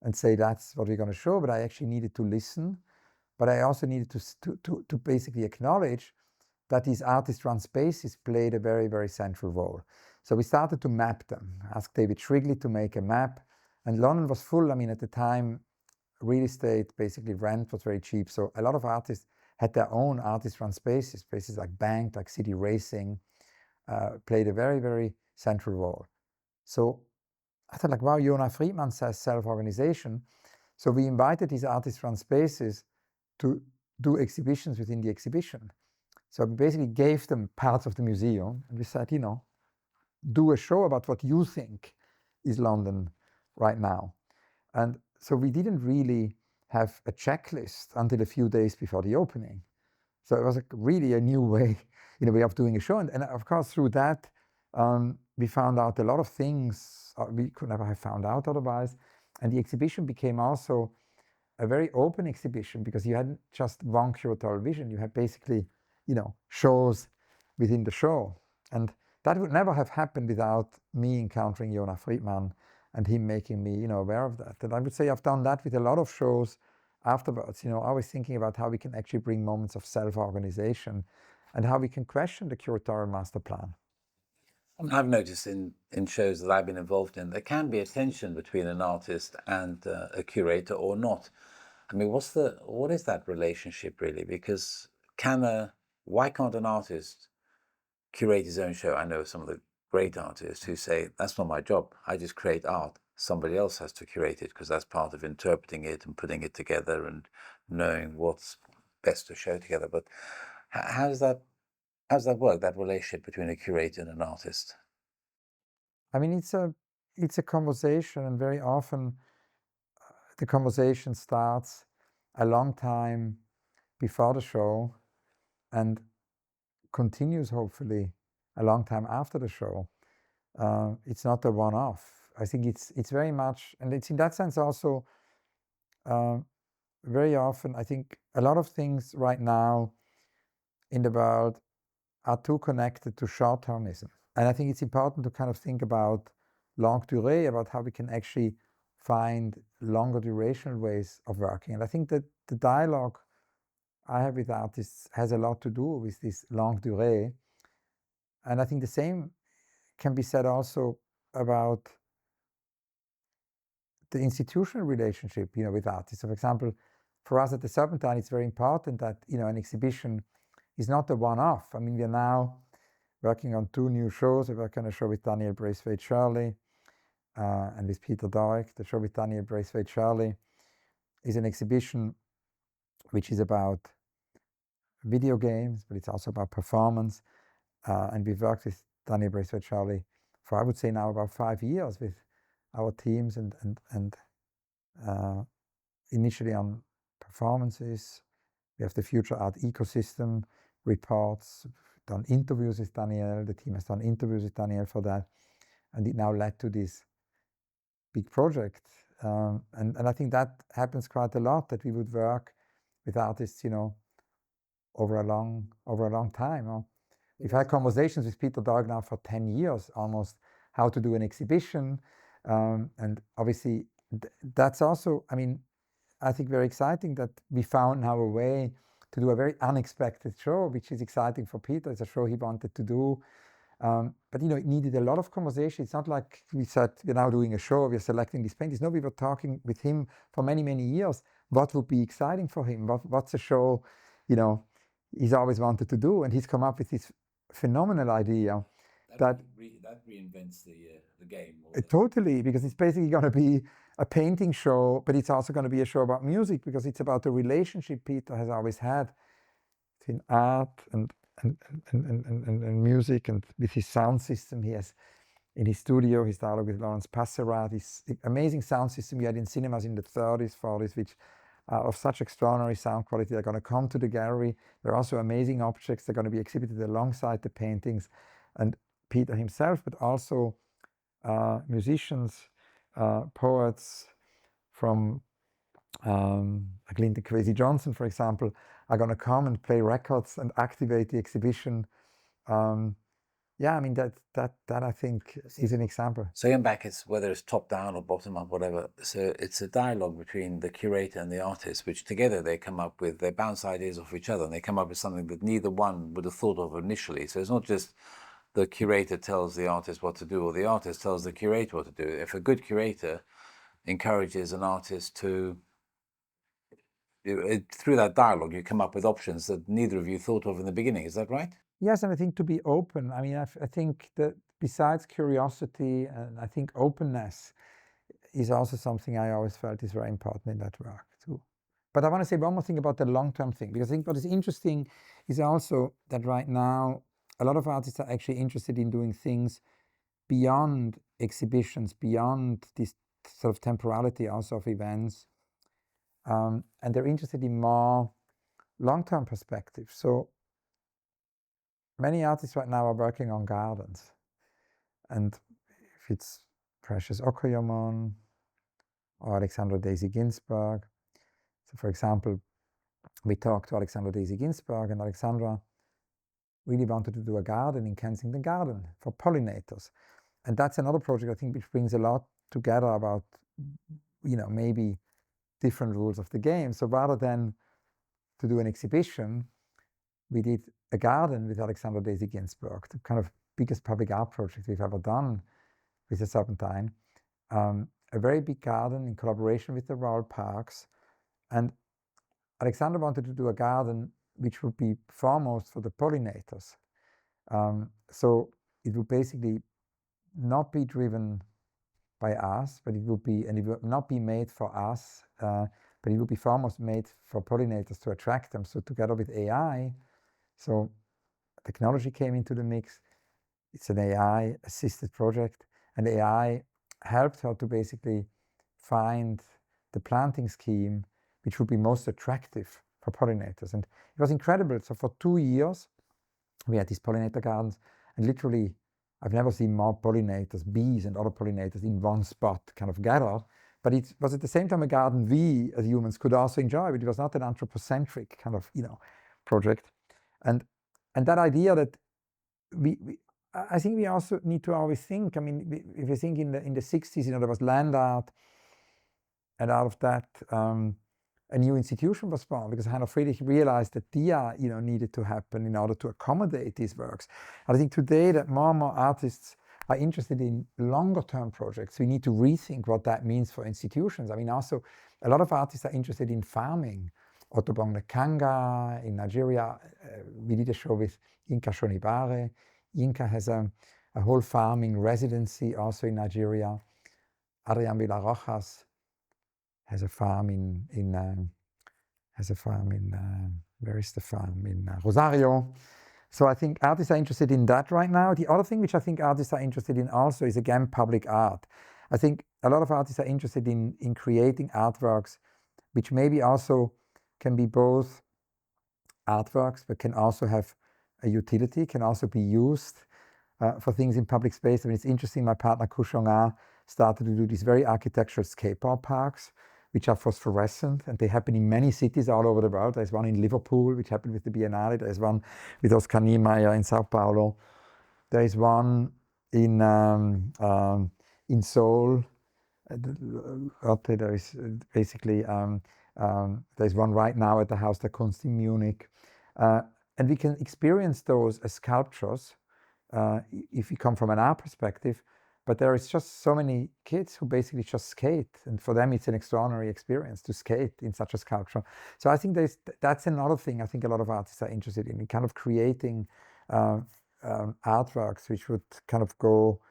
S1: and say that's what we're going to show, but I actually needed to listen. But I also needed to basically acknowledge that these artist-run spaces played a very, very central role. So we started to map them, asked David Shrigley to make a map, and London was full. I mean, at the time, real estate, basically rent was very cheap. So a lot of artists had their own artist-run spaces, places like Bank, like City Racing, played a very, very central role. So I thought, like, wow, Jona Friedman says self-organization. So we invited these artist-run spaces to do exhibitions within the exhibition. So we basically gave them parts of the museum, and we said, you know, do a show about what you think is London right now. And so we didn't really have a checklist until a few days before the opening. So it was really a new way, way of doing a show. And of course, through that, we found out a lot of things we could never have found out otherwise. And the exhibition became also a very open exhibition because you hadn't just one curatorial vision. You had basically, shows within the show. And that would never have happened without me encountering Jona Friedman and him making me, aware of that. And I would say I've done that with a lot of shows afterwards, always thinking about how we can actually bring moments of self-organization and how we can question the curatorial master plan.
S2: I've noticed in shows that I've been involved in, there can be a tension between an artist and a curator or not. I mean, what is that relationship really? Because why can't an artist curate his own show? I know some of the great artists who say, that's not my job. I just create art. Somebody else has to curate it because that's part of interpreting it and putting it together and knowing what's best to show together. But how does that work, that relationship between a curator and an artist?
S1: I mean, it's a conversation, and very often the conversation starts a long time before the show and continues hopefully a long time after the show. It's not a one-off. I think it's very much, and it's in that sense also very often, I think a lot of things right now in the world are too connected to short-termism. And I think it's important to kind of think about longue durée, about how we can actually find longer durational ways of working. And I think that the dialogue I have with artists has a lot to do with this longue durée. And I think the same can be said also about the institutional relationship, with artists. So for example, for us at the Serpentine, it's very important that, an exhibition is not a one-off. I mean, we're now working on 2 new shows. We're working on a show with Daniel Braithwaite-Shirley and with Peter Doig. The show with Daniel Braithwaite-Shirley is an exhibition which is about video games, but it's also about performance. And we've worked with Daniel Braithwaite Charlie for, I would say now, about 5 years with our teams and initially on performances. We have the future art ecosystem reports, done interviews with Daniel, the team has done interviews with Daniel for that, and it now led to this big project. And I think that happens quite a lot, that we would work with artists, over a long time. We've had conversations with Peter Doig now for 10 years almost, how to do an exhibition. And obviously that's also, I think very exciting that we found now a way to do a very unexpected show, which is exciting for Peter. It's a show he wanted to do. But it needed a lot of conversation. It's not like we said, we're now doing a show, we're selecting these paintings. No, we were talking with him for many, many years. What would be exciting for him? What's a show, he's always wanted to do? And he's come up with this phenomenal idea. That
S2: reinvents the game.
S1: Totally, because it's basically going to be a painting show, but it's also going to be a show about music, because it's about the relationship Peter has always had between art and music, and with his sound system he has in his studio, his dialogue with Lawrence Passerat, this amazing sound system he had in cinemas in the 30s, 40s, which are of such extraordinary sound quality. They're going to come to the gallery. They're also amazing objects. They're going to be exhibited alongside the paintings. And Peter himself, but also musicians, poets from Clinton Kwesi Johnson, for example, are going to come and play records and activate the exhibition. That I think is an example.
S2: So going back, it's whether it's top down or bottom up, whatever. So it's a dialogue between the curator and the artist, which together they bounce ideas off each other, and they come up with something that neither one would have thought of initially. So it's not just the curator tells the artist what to do, or the artist tells the curator what to do. If a good curator encourages an artist to, through that dialogue, you come up with options that neither of you thought of in the beginning. Is that right?
S1: Yes, and I think to be open. I think that besides curiosity, and I think openness is also something I always felt is very important in that work too. But I want to say one more thing about the long-term thing, because I think what is interesting is also that right now a lot of artists are actually interested in doing things beyond exhibitions, beyond this sort of temporality also of events. And they're interested in more long-term perspective. So many artists right now are working on gardens. And if it's Precious Okoyomon or Alexandra Daisy Ginsberg. So for example, we talked to Alexandra Daisy Ginsberg, and Alexandra really wanted to do a garden in Kensington Garden for pollinators. And that's another project, I think, which brings a lot together about, maybe different rules of the game. So rather than to do an exhibition, we did a garden with Alexandra Daisy Ginsberg, the kind of biggest public art project we've ever done with the Serpentine. A very big garden in collaboration with the Royal Parks. And Alexandra wanted to do a garden which would be foremost for the pollinators. So it would basically not be driven by us, but it would not be made for us, but it would be foremost made for pollinators to attract them. So together with AI, so technology came into the mix. It's an AI-assisted project, and AI helped her to basically find the planting scheme which would be most attractive for pollinators. And it was incredible. So for 2 years, we had these pollinator gardens, and literally, I've never seen more pollinators, bees and other pollinators in one spot kind of gathered. But it was at the same time a garden we as humans could also enjoy, but it was not an anthropocentric kind of, project. And that idea that I think we also need to always think, if you think in the 60s, there was land art, and out of that, a new institution was born, because Heinrich Friedrich realized that DIA, needed to happen in order to accommodate these works. And I think today that more and more artists are interested in longer-term projects. We need to rethink what that means for institutions. Also, a lot of artists are interested in farming. Otobong Kanga in Nigeria, we did a show with Inka Shonibare. Inka has a whole farming residency also in Nigeria. Adrian Villarrojas has a farm has a farm in, where is the farm? In Rosario. So I think artists are interested in that right now. The other thing which I think artists are interested in also is, again, public art. I think a lot of artists are interested in creating artworks which maybe also can be both artworks, but can also have a utility, can also be used for things in public space. I mean, it's interesting, my partner Kushonga started to do these very architectural skateboard parks, which are phosphorescent, and they happen in many cities all over the world. There's one in Liverpool, which happened with the Biennale. There's one with Oscar Niemeyer in Sao Paulo. There is one in Seoul. There is basically there's one right now at the Haus der Kunst in Munich, and we can experience those as sculptures if we come from an art perspective. But there is just so many kids who basically just skate, and for them it's an extraordinary experience to skate in such a sculpture. So I think that's another thing I think a lot of artists are interested in kind of creating artworks which would kind of go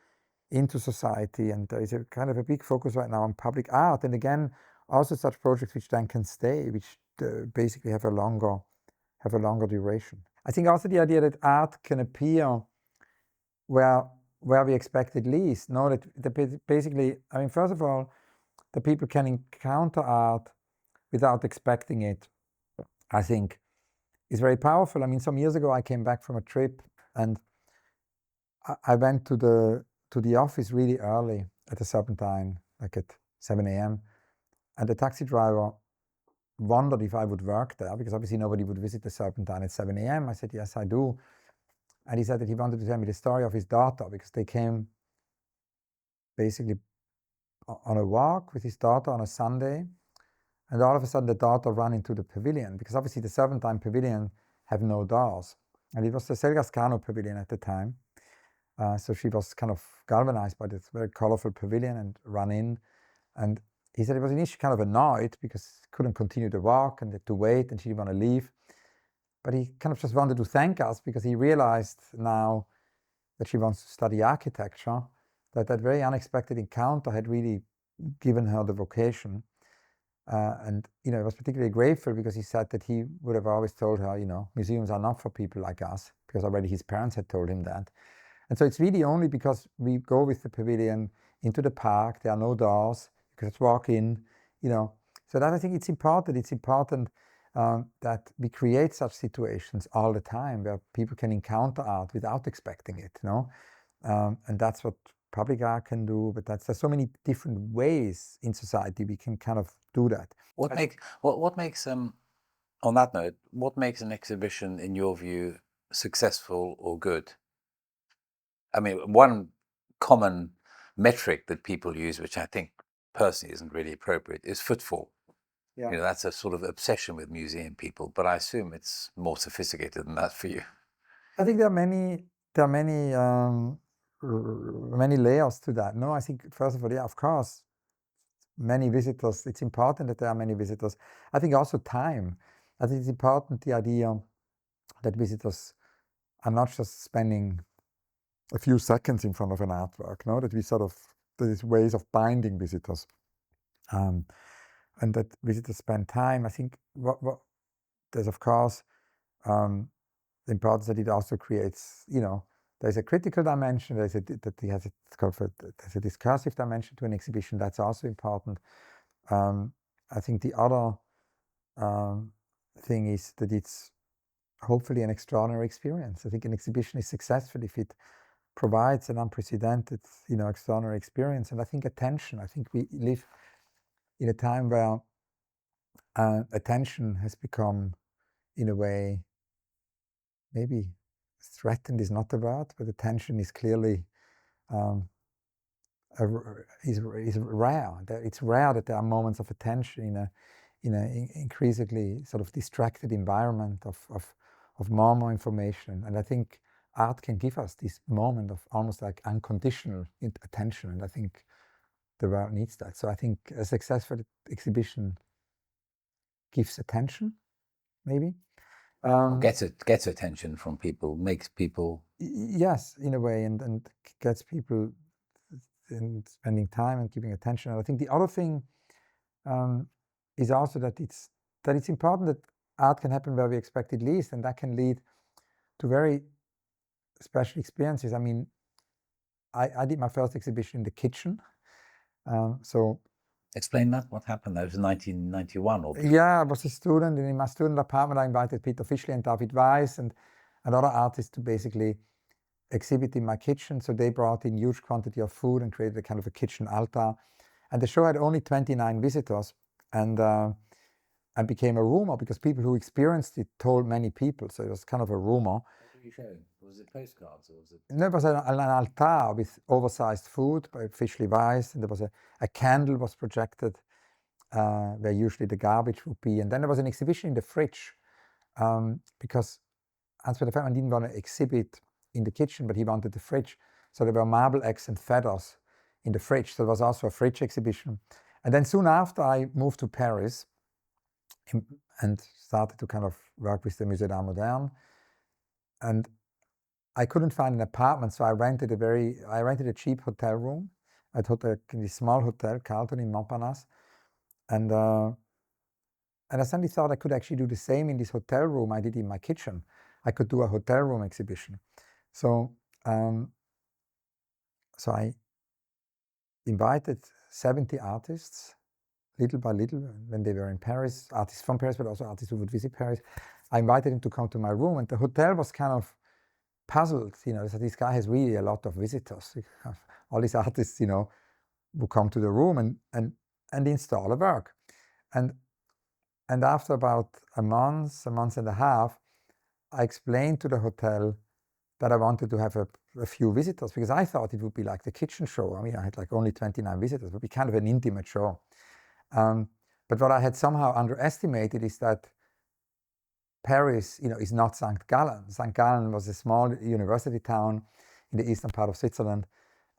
S1: into society, and there is a kind of a big focus right now on public art, and again also such projects which then can stay, which basically have a longer duration. I think also the idea that art can appear where we expect it least. Know that basically, I mean, first of all, the people can encounter art without expecting it, I think, is very powerful. I mean, some years ago I came back from a trip, and I went to the office really early at the Serpentine, like at 7 a.m. And the taxi driver wondered if I would work there, because obviously nobody would visit the Serpentine at 7 a.m. I said, yes, I do. And he said that he wanted to tell me the story of his daughter, because they came basically on a walk with his daughter on a Sunday. And all of a sudden the daughter ran into the pavilion, because obviously the Serpentine pavilion have no doors. And it was the Selgascano pavilion at the time. So she was kind of galvanized by this very colorful pavilion and ran in. And he said he was initially kind of annoyed because he couldn't continue the walk and had to wait, and she didn't want to leave. But he kind of just wanted to thank us, because he realized now that she wants to study architecture, that very unexpected encounter had really given her the vocation. And, he was particularly grateful, because he said that he would have always told her, museums are not for people like us, because already his parents had told him that. And so it's really only because we go with the pavilion into the park, there are no doors, you can just walk in, So that, I think it's important. It's important that we create such situations all the time where people can encounter art without expecting it, and that's what public art can do. But there's so many different ways in society we can kind of do that.
S2: What makes on that note, what makes an exhibition, in your view, successful or good? I mean, one common metric that people use, which I think personally isn't really appropriate, is footfall.
S1: Yeah.
S2: That's a sort of obsession with museum people, but I assume it's more sophisticated than that for you.
S1: I think there are many layers to that. No, I think first of all, yeah, of course, many visitors. It's important that there are many visitors. I think also time. I think it's important, the idea that visitors are not just spending a few seconds in front of an artwork, that we there's ways of binding visitors, and that visitors spend time. I think what there's, of course, the importance that it also creates, there's a critical dimension, there's a discursive dimension to an exhibition. That's also important. I think the other thing is that it's hopefully an extraordinary experience. I think an exhibition is successful if it provides an unprecedented, extraordinary experience. And I think attention. I think we live in a time where attention has become, in a way, maybe threatened is not the word, but attention is clearly is rare. It's rare that there are moments of attention in an increasingly sort of distracted environment of more information. And I think art can give us this moment of almost like unconditional attention, and I think the world needs that. So I think a successful exhibition gives attention, maybe.
S2: Gets attention from people, makes people...
S1: Yes, in a way, and gets people in spending time and giving attention. And I think the other thing is also that it's that it's important that art can happen where we expect it least, and that can lead to very special experiences. I mean, I did my first exhibition in the kitchen. So
S2: explain that. What happened? That was 1991, or
S1: yeah, I was a student, and in my student apartment, I invited Peter Fischli and David Weiss and other artists to basically exhibit in my kitchen. So they brought in huge quantity of food and created a kind of a kitchen altar. And the show had only 29 visitors, and became a rumor because people who experienced it told many people. So it was kind of a rumor.
S2: What were you showing? Was it postcards, or was it?
S1: And there was an altar with oversized food by Fischli Weiss, and there was a candle was projected where usually the garbage would be. And then there was an exhibition in the fridge because Hans Ulrich Obrist didn't want to exhibit in the kitchen, but he wanted the fridge. So there were marble eggs and feathers in the fridge. So there was also a fridge exhibition. And then soon after, I moved to Paris and started to kind of work with the Musée d'Art Moderne. And I couldn't find an apartment, so I rented a cheap hotel room at this small hotel, Carlton in Montparnasse. And I suddenly thought I could actually do the same in this hotel room I did in my kitchen. I could do a hotel room exhibition. So I invited 70 artists, little by little, when they were in Paris, artists from Paris, but also artists who would visit Paris. I invited them to come to my room, and the hotel was kind of puzzled, so this guy has really a lot of visitors. All these artists, who come to the room and install a work. And after about a month and a half, I explained to the hotel that I wanted to have a few visitors, because I thought it would be like the kitchen show. I mean, I had like only 29 visitors. It would be kind of an intimate show. But what I had somehow underestimated is that Paris, is not St Gallen. St Gallen was a small university town in the eastern part of Switzerland.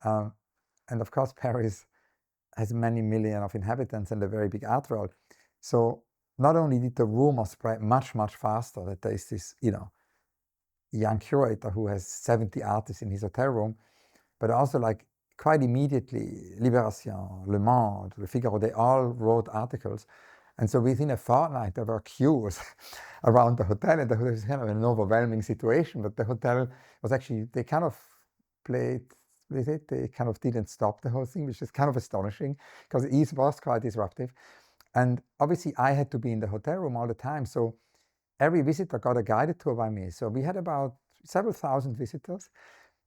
S1: And of course, Paris has many million of inhabitants and a very big art world. So not only did the rumor spread much, much faster that there is this, young curator who has 70 artists in his hotel room, but also like quite immediately, Libération, Le Monde, Le Figaro, they all wrote articles. And so within a fortnight, there were queues around the hotel, and it was kind of an overwhelming situation. But the hotel was actually, they kind of played with it. They kind of didn't stop the whole thing, which is kind of astonishing because it was quite disruptive. And obviously, I had to be in the hotel room all the time. So every visitor got a guided tour by me. So we had about several thousand visitors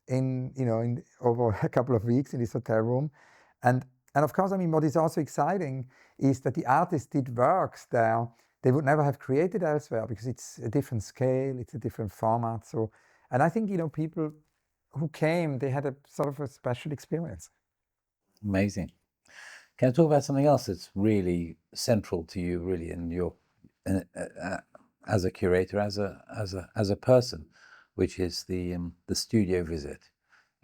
S1: in over a couple of weeks in this hotel room. And of course, I mean, what is also exciting is that the artists did works there they would never have created elsewhere, because it's a different scale, it's a different format. So, and I think, people who came, they had a sort of a special experience.
S2: Amazing. Can I talk about something else that's really central to you, really, in your as a curator, as a person, which is the studio visit?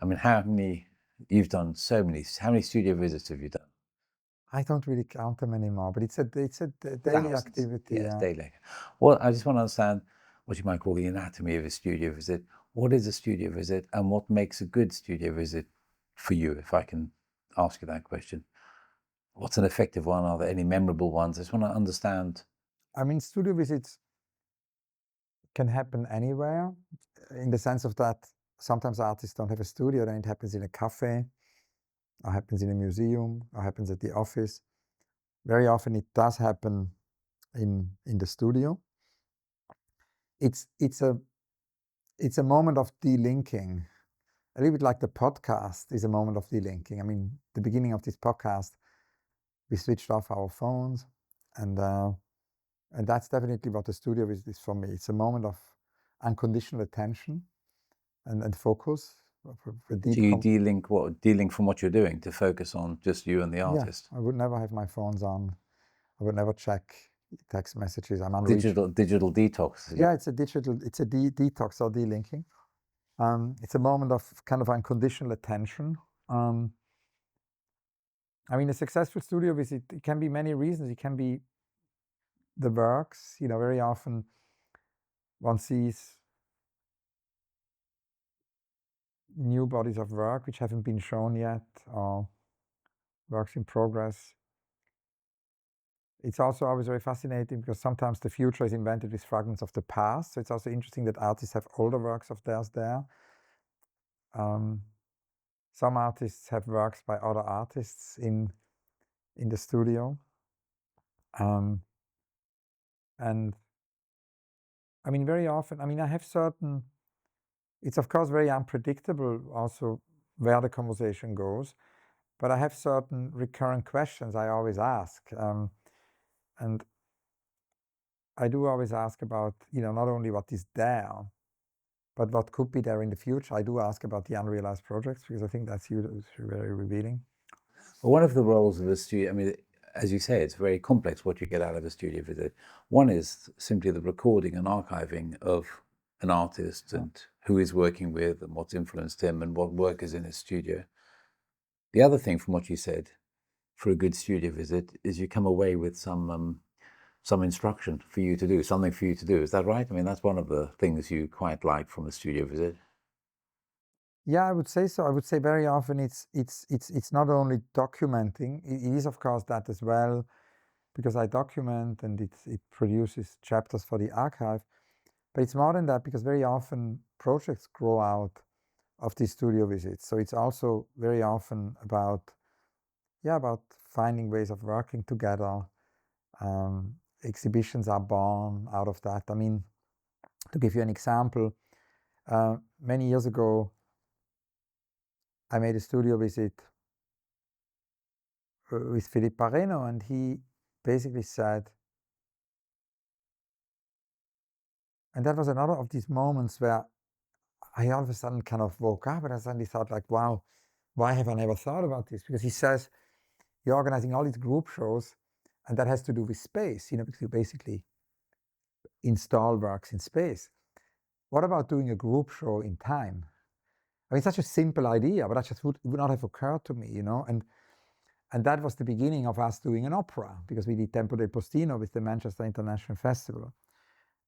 S2: I mean, you've done so many. How many studio visits have you done?
S1: I don't really count them anymore, but it's a daily activity.
S2: Yes, daily. Well, I just want to understand what you might call the anatomy of a studio visit. What is a studio visit, and what makes a good studio visit for you, if I can ask you that question? What's an effective one? Are there any memorable ones? I just want to understand.
S1: I mean, studio visits can happen anywhere, in the sense of that sometimes artists don't have a studio, then it happens in a cafe, or happens in a museum, or happens at the office. Very often it does happen in the studio. It's a moment of delinking, a little bit like the podcast is a moment of delinking. I mean, the beginning of this podcast, we switched off our phones, and that's definitely what the studio is for me. It's a moment of unconditional attention and focus.
S2: So you delink from what you're doing to focus on just you and the artist?
S1: Yeah, I would never have my phones on. I would never check text messages. I'm on
S2: digital detox.
S1: Yeah, it's a detox or delinking. It's a moment of kind of unconditional attention. I mean, a successful studio visit, it can be many reasons. It can be the works. Very often one sees new bodies of work which haven't been shown yet, or works in progress. it's also always very fascinating because sometimes the future is invented with fragments of the past. So it's also interesting that artists have older works of theirs there. Some artists have works by other artists in the studio. And I mean, very often, I mean, I have certain, it's of course very unpredictable also where the conversation goes, but I have certain recurrent questions I always ask. And I do always ask about, not only what is there, but what could be there in the future. I do ask about the unrealized projects because I think that's very revealing.
S2: Well, one of the roles of a studio, I mean, as you say, it's very complex what you get out of a studio visit. One is simply the recording and archiving of an artist and who he's working with and what's influenced him and what work is in his studio. The other thing from what you said for a good studio visit is you come away with some instruction for you to do, something for you to do. Is that right? I mean, that's one of the things you quite like from a studio visit.
S1: Yeah, I would say so. I would say very often it's not only documenting. It is of course that as well, because I document and it produces chapters for the archive. But it's more than that because very often projects grow out of these studio visits. So it's also very often about finding ways of working together. Exhibitions are born out of that. I mean, to give you an example, many years ago, I made a studio visit with Philippe Pareno, and he basically said, and that was another of these moments where I all of a sudden kind of woke up and I suddenly thought like, wow, why have I never thought about this? Because he says, you're organizing all these group shows and that has to do with space, because you basically install works in space. What about doing a group show in time? I mean, such a simple idea, but that just would not have occurred to me, and that was the beginning of us doing an opera, because we did Tempo del Postino with the Manchester International Festival,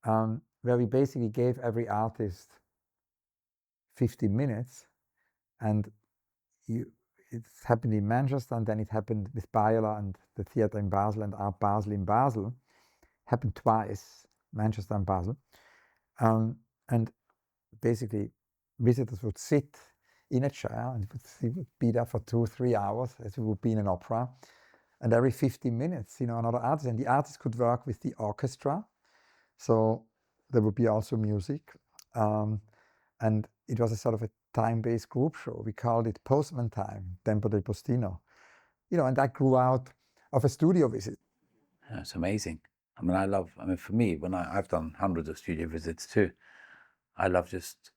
S1: where we basically gave every artist 15 minutes, and it happened in Manchester, and then it happened with Biola and the theater in Basel and Art Basel in Basel. Happened twice, Manchester and Basel. And basically, visitors would sit in a chair and it would be there for 2 or 3 hours, as it would be in an opera. And every 15 minutes, another artist. And the artist could work with the orchestra. So there would be also music. And it was a sort of a time-based group show. We called it Postman Time, Tempo del Postino. And that grew out of a studio visit.
S2: It's amazing. I mean, for me, when I've done hundreds of studio visits too, I love just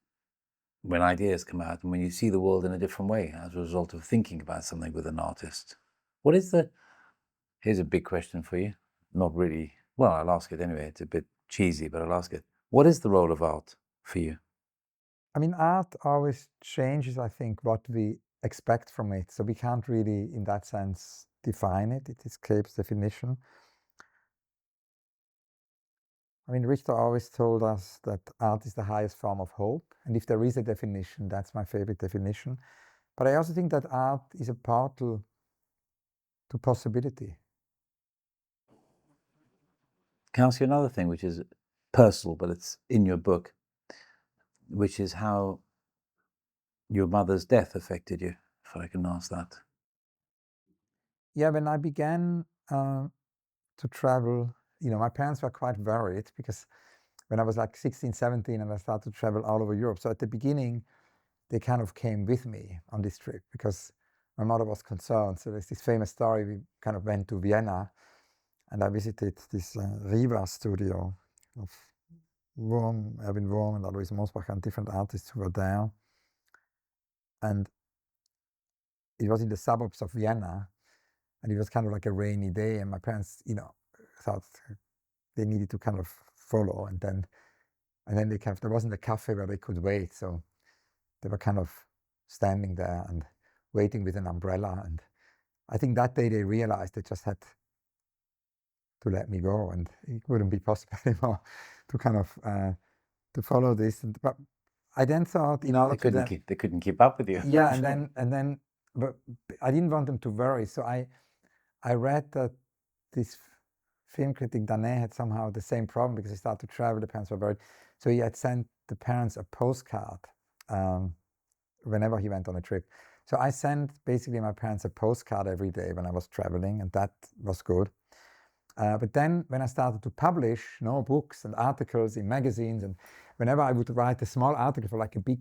S2: when ideas come out and when you see the world in a different way as a result of thinking about something with an artist. Here's a big question for you. Not really, well, I'll ask it anyway. It's a bit cheesy, but I'll ask it. What is the role of art for you?
S1: I mean, art always changes, I think, what we expect from it. So we can't really, in that sense, define it. It escapes definition. I mean, Richter always told us that art is the highest form of hope. And if there is a definition, that's my favorite definition. But I also think that art is a portal to possibility.
S2: Can I ask you another thing, which is personal, but it's in your book, which is how your mother's death affected you, if I can ask that.
S1: Yeah, when I began to travel, my parents were quite worried because when I was like 16, 17 and I started to travel all over Europe. So at the beginning, they kind of came with me on this trip because my mother was concerned. So there's this famous story. We kind of went to Vienna and I visited this Riva studio of Erwin Wurm and Alois Mosbach and different artists who were there. And it was in the suburbs of Vienna and it was kind of like a rainy day. And my parents, thought they needed to kind of follow. And then there wasn't a cafe where they could wait. So they were kind of standing there and waiting with an umbrella. And I think that day they realized they just had to let me go, and it wouldn't be possible anymore to kind of to follow this. But I then thought,
S2: they couldn't keep up with you.
S1: Yeah, and then, but I didn't want them to worry. So I read that this film critic Danet had somehow the same problem because he started to travel. The parents were worried, so he had sent the parents a postcard whenever he went on a trip. So I sent basically my parents a postcard every day when I was traveling, and that was good. But then when I started to publish books and articles in magazines, and whenever I would write a small article for like a big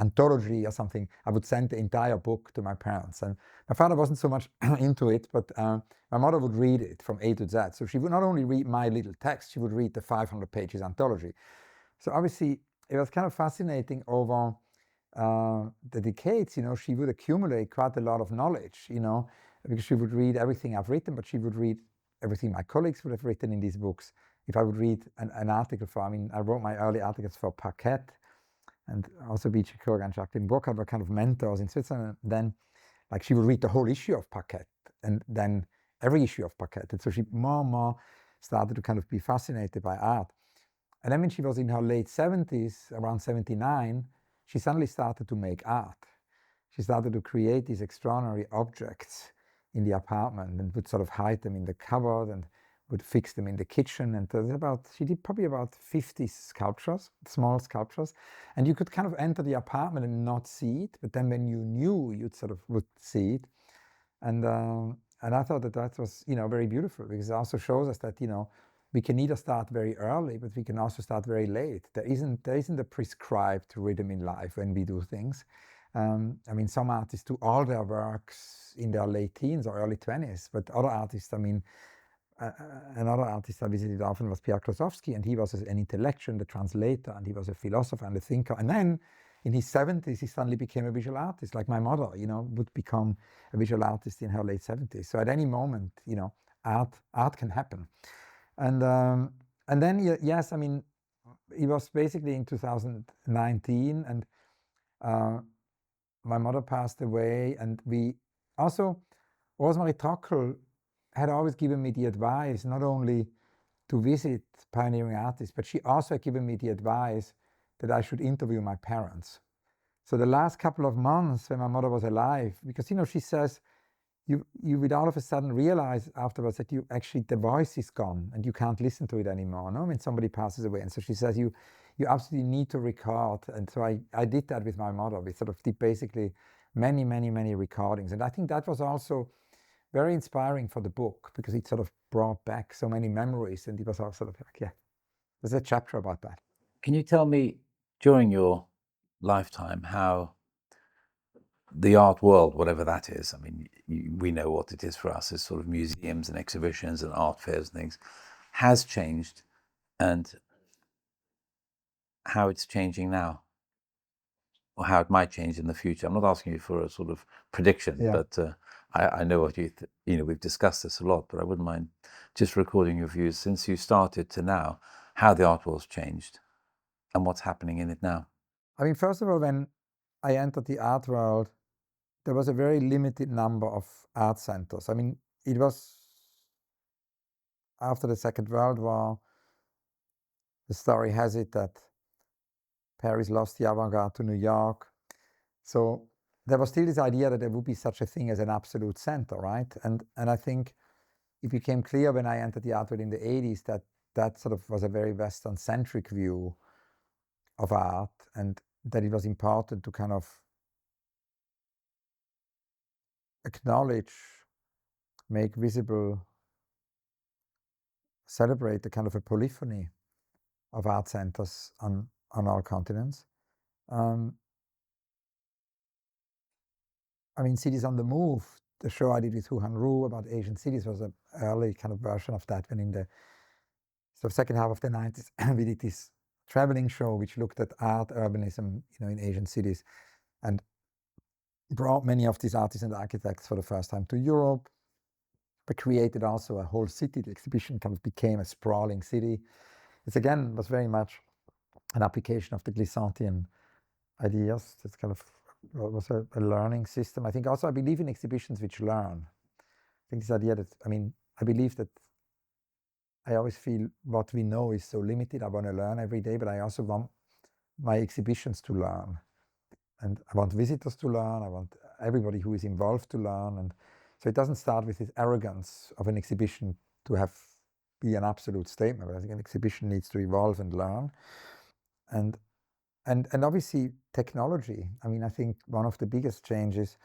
S1: anthology or something, I would send the entire book to my parents. And my father wasn't so much into it, but my mother would read it from A to Z. So she would not only read my little text, she would read the 500 pages anthology. So obviously it was kind of fascinating over the decades. She would accumulate quite a lot of knowledge, because she would read everything I've written, but she would read everything my colleagues would have written in these books. If I would read an article I wrote my early articles for Parquet, and also B.G. Kurgan and Jacqueline Burkhardt were kind of mentors in Switzerland. Then, like, she would read the whole issue of Parquet, and then every issue of Parquet. And so she more and more started to kind of be fascinated by art. And then when she was in her late 70s, around 79, she suddenly started to make art. She started to create these extraordinary objects in the apartment and would sort of hide them in the cupboard and would fix them in the kitchen. And she did probably about 50 sculptures, small sculptures. And you could kind of enter the apartment and not see it, but then when you knew, you'd sort of would see it. And I thought that was, very beautiful, because it also shows us that, we can either start very early, but we can also start very late. There isn't a prescribed rhythm in life when we do things. Some artists do all their works in their late teens or early 20s, but other artists, another artist I visited often was Pierre Klosowski, and he was an intellectual, the translator, and he was a philosopher and a thinker. And then in his 70s, he suddenly became a visual artist, like my mother, would become a visual artist in her late 70s. So at any moment, art can happen. And then, yes, it was basically in 2019, and my mother passed away, and we also, Rosemarie Trockel had always given me the advice not only to visit pioneering artists, but she also had given me the advice that I should interview my parents. So the last couple of months when my mother was alive, because she says, you would all of a sudden realize afterwards that the voice is gone and you can't listen to it anymore, when somebody passes away. And so she says you absolutely need to record. And so I did that with my mother. We sort of did basically many, many, many recordings. And I think that was also very inspiring for the book, because it sort of brought back so many memories, and it was all sort of like, there's a chapter about that.
S2: Can you tell me, during your lifetime, how the art world, whatever that is, we know what it is for us, as sort of museums and exhibitions and art fairs and things, has changed, and how it's changing now, or how it might change in the future? I'm not asking you for a sort of prediction, but I know what we've discussed this a lot, but I wouldn't mind just recording your views since you started to now, how the art world's changed and what's happening in it now.
S1: First of all, when I entered the art world, there was a very limited number of art centers. It was after the Second World War. The story has it that Paris lost the avant-garde to New York. So there was still this idea that there would be such a thing as an absolute center, right? And I think it became clear when I entered the art world in the 80s that sort of was a very Western-centric view of art, and that it was important to kind of acknowledge, make visible, celebrate the kind of a polyphony of art centers on all continents. Cities on the Move, the show I did with Hu Han Ru about Asian cities, was an early kind of version of that, when in the second half of the 90s we did this traveling show which looked at art urbanism in Asian cities, and brought many of these artists and architects for the first time to Europe, but created also a whole city. The exhibition kind of became a sprawling city. It again was very much an application of the Glissantian ideas. It's kind of was a learning system. I think also I believe in exhibitions which learn. I think this idea that, I believe that I always feel what we know is so limited. I want to learn every day, but I also want my exhibitions to learn. And I want visitors to learn. I want everybody who is involved to learn. And so it doesn't start with this arrogance of an exhibition to have be an absolute statement, but I think an exhibition needs to evolve and learn. And obviously technology. I mean, I think one of the biggest changes,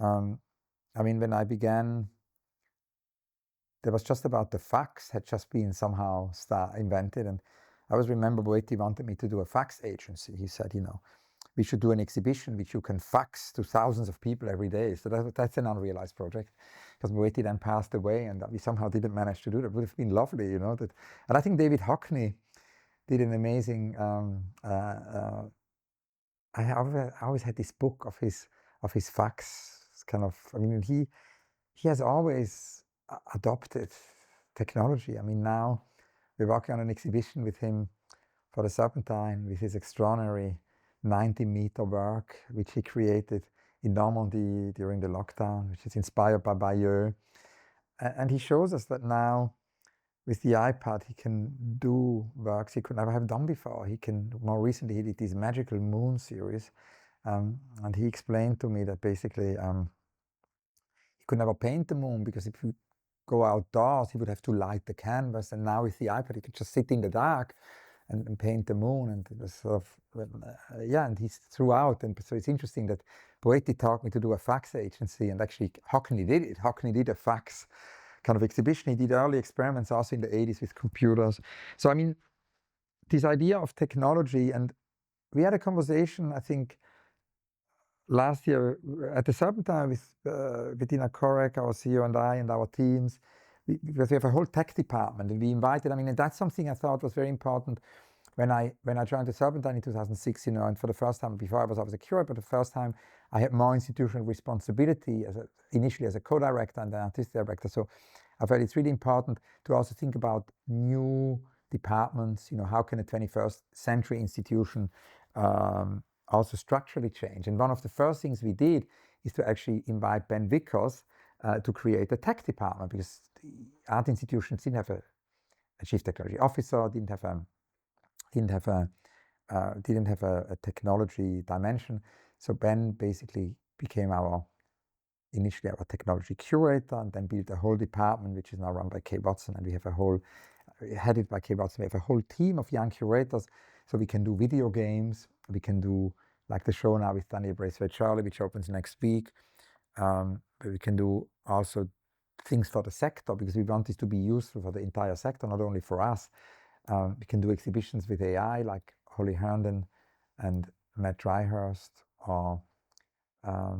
S1: I mean, when I began, there was just about the fax had just been somehow invented. And I always remember Boetti wanted me to do a fax agency. He said, we should do an exhibition which you can fax to thousands of people every day. So that's an unrealized project, because Boetti then passed away and we somehow didn't manage to do that. It would have been lovely, and I think David Hockney did an amazing, I always had this book of his fax, kind of, I mean, he has always adopted technology. I mean, now we're working on an exhibition with him for the Serpentine with his extraordinary 90-meter work, which he created in Normandy during the lockdown, which is inspired by Bayeux. And he shows us that now with the iPad, he can do works he could never have done before. More recently, he did this Magical Moon series. And he explained to me that basically he could never paint the moon, because if you go outdoors, he would have to light the canvas. And now with the iPad, he could just sit in the dark and paint the moon. And it was sort of, and he's throughout. And so it's interesting that Boetti taught me to do a fax agency, and actually Hockney did it. Hockney did a fax kind of exhibition. He did early experiments also in the 80s with computers. So, I mean, this idea of technology, and we had a conversation, I think, last year at the Serpentine with Bettina Korek, our CEO, and I, and our teams, because we have a whole tech department, and we invited, I mean, and that's something I thought was very important when I joined the Serpentine in 2006, and for the first time, before I was a curator, but the first time I had more institutional responsibility initially as a co-director and then artistic director. So I felt it's really important to also think about new departments, how can a 21st century institution also structurally change. And one of the first things we did is to actually invite Ben Vickers to create a tech department, because the art institutions didn't have a chief technology officer, didn't have a technology dimension. So Ben basically became initially our technology curator, and then built a whole department, which is now run by Kay Watson, and we have headed by Kay Watson. We have a whole team of young curators, so we can do video games, we can do like the show now with Daniel Braithwaite Charlie, which opens next week, but we can do also things for the sector, because we want this to be useful for the entire sector, not only for us. We can do exhibitions with AI, like Holly Herndon and Matt Dryhurst, or a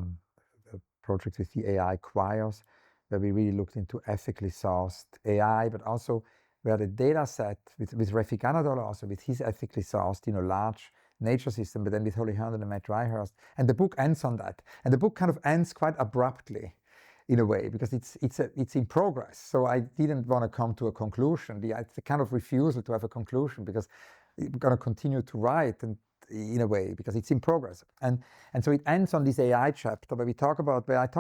S1: project with the AI choirs, where we really looked into ethically sourced AI, but also where the data set with Refik Anadol, also with his ethically sourced, large nature system, but then with Holly Herndon and Matt Dryhurst. And the book ends on that. And the book kind of ends quite abruptly, in a way, because it's in progress. So I didn't want to come to a conclusion. It's a kind of refusal to have a conclusion, because we're going to continue to write, and in a way, because it's in progress. And so it ends on this AI chapter where I talk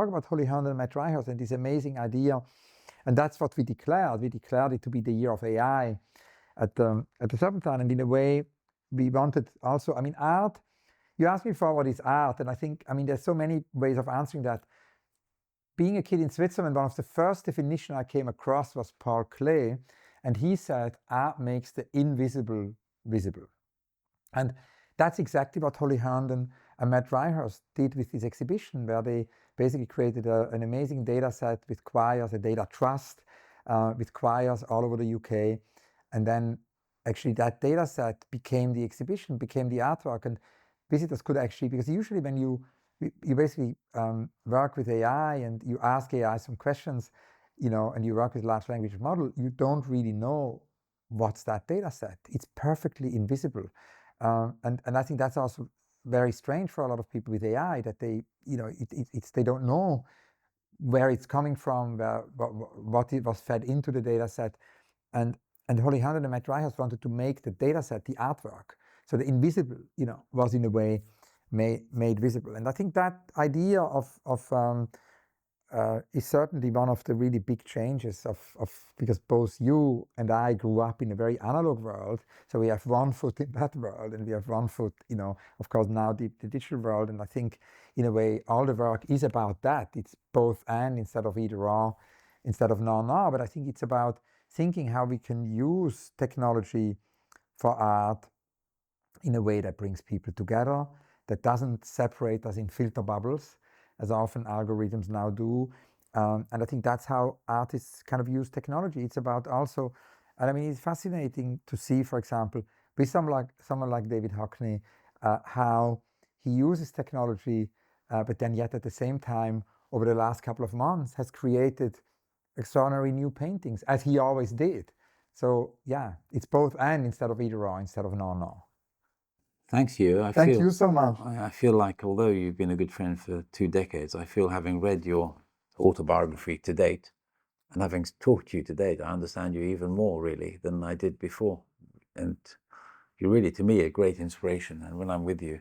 S1: about Holly Herndon and Matt Dryhurst and this amazing idea. And that's what we declared. We declared it to be the year of AI at the Serpentine. And in a way, we wanted also, I mean, art, you asked me for what is art, and I think, I mean, there's so many ways of answering that. Being a kid in Switzerland, one of the first definitions I came across was Paul Klee, and he said, art makes the invisible visible. And that's exactly what Holly Herndon and Matt Dryhurst did with this exhibition, where they basically created an amazing data set with choirs, a data trust with choirs all over the UK. And then actually that data set became the exhibition, became the artwork, and visitors could actually, because usually when you basically work with AI and you ask AI some questions, and you work with large language model, you don't really know what's that data set. It's perfectly invisible. And I think that's also very strange for a lot of people with AI, that they, they don't know where it's coming from, what it was fed into the data set. And Holly Herndon and Matt Dryhurst wanted to make the data set the artwork. So the invisible, was in a way made visible. And I think that idea is certainly one of the really big changes because both you and I grew up in a very analog world. So we have one foot in that world, and we have one foot, of course, now the digital world. And I think, in a way, all the work is about that. It's both and instead of either or, instead of no. But I think it's about thinking how we can use technology for art in a way that brings people together, that doesn't separate us in filter bubbles, as often algorithms now do. And I think that's how artists kind of use technology. It's about also, and I mean, it's fascinating to see, for example, with someone like David Hockney, how he uses technology, but then yet at the same time, over the last couple of months, has created extraordinary new paintings, as he always did. So yeah, it's both and instead of either or, instead of no.
S2: Thanks, you.
S1: Thank you so much.
S2: I feel like, although you've been a good friend for 2 decades, I feel, having read your autobiography to date and having talked to you to date, I understand you even more, really, than I did before. And you're really, to me, a great inspiration. And when I'm with you,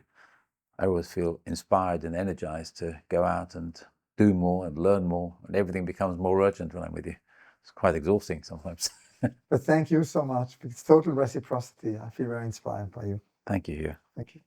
S2: I always feel inspired and energized to go out and do more and learn more. And everything becomes more urgent when I'm with you. It's quite exhausting sometimes.
S1: But thank you so much. It's total reciprocity. I feel very inspired by you.
S2: Thank you, Hugh.
S1: Thank you.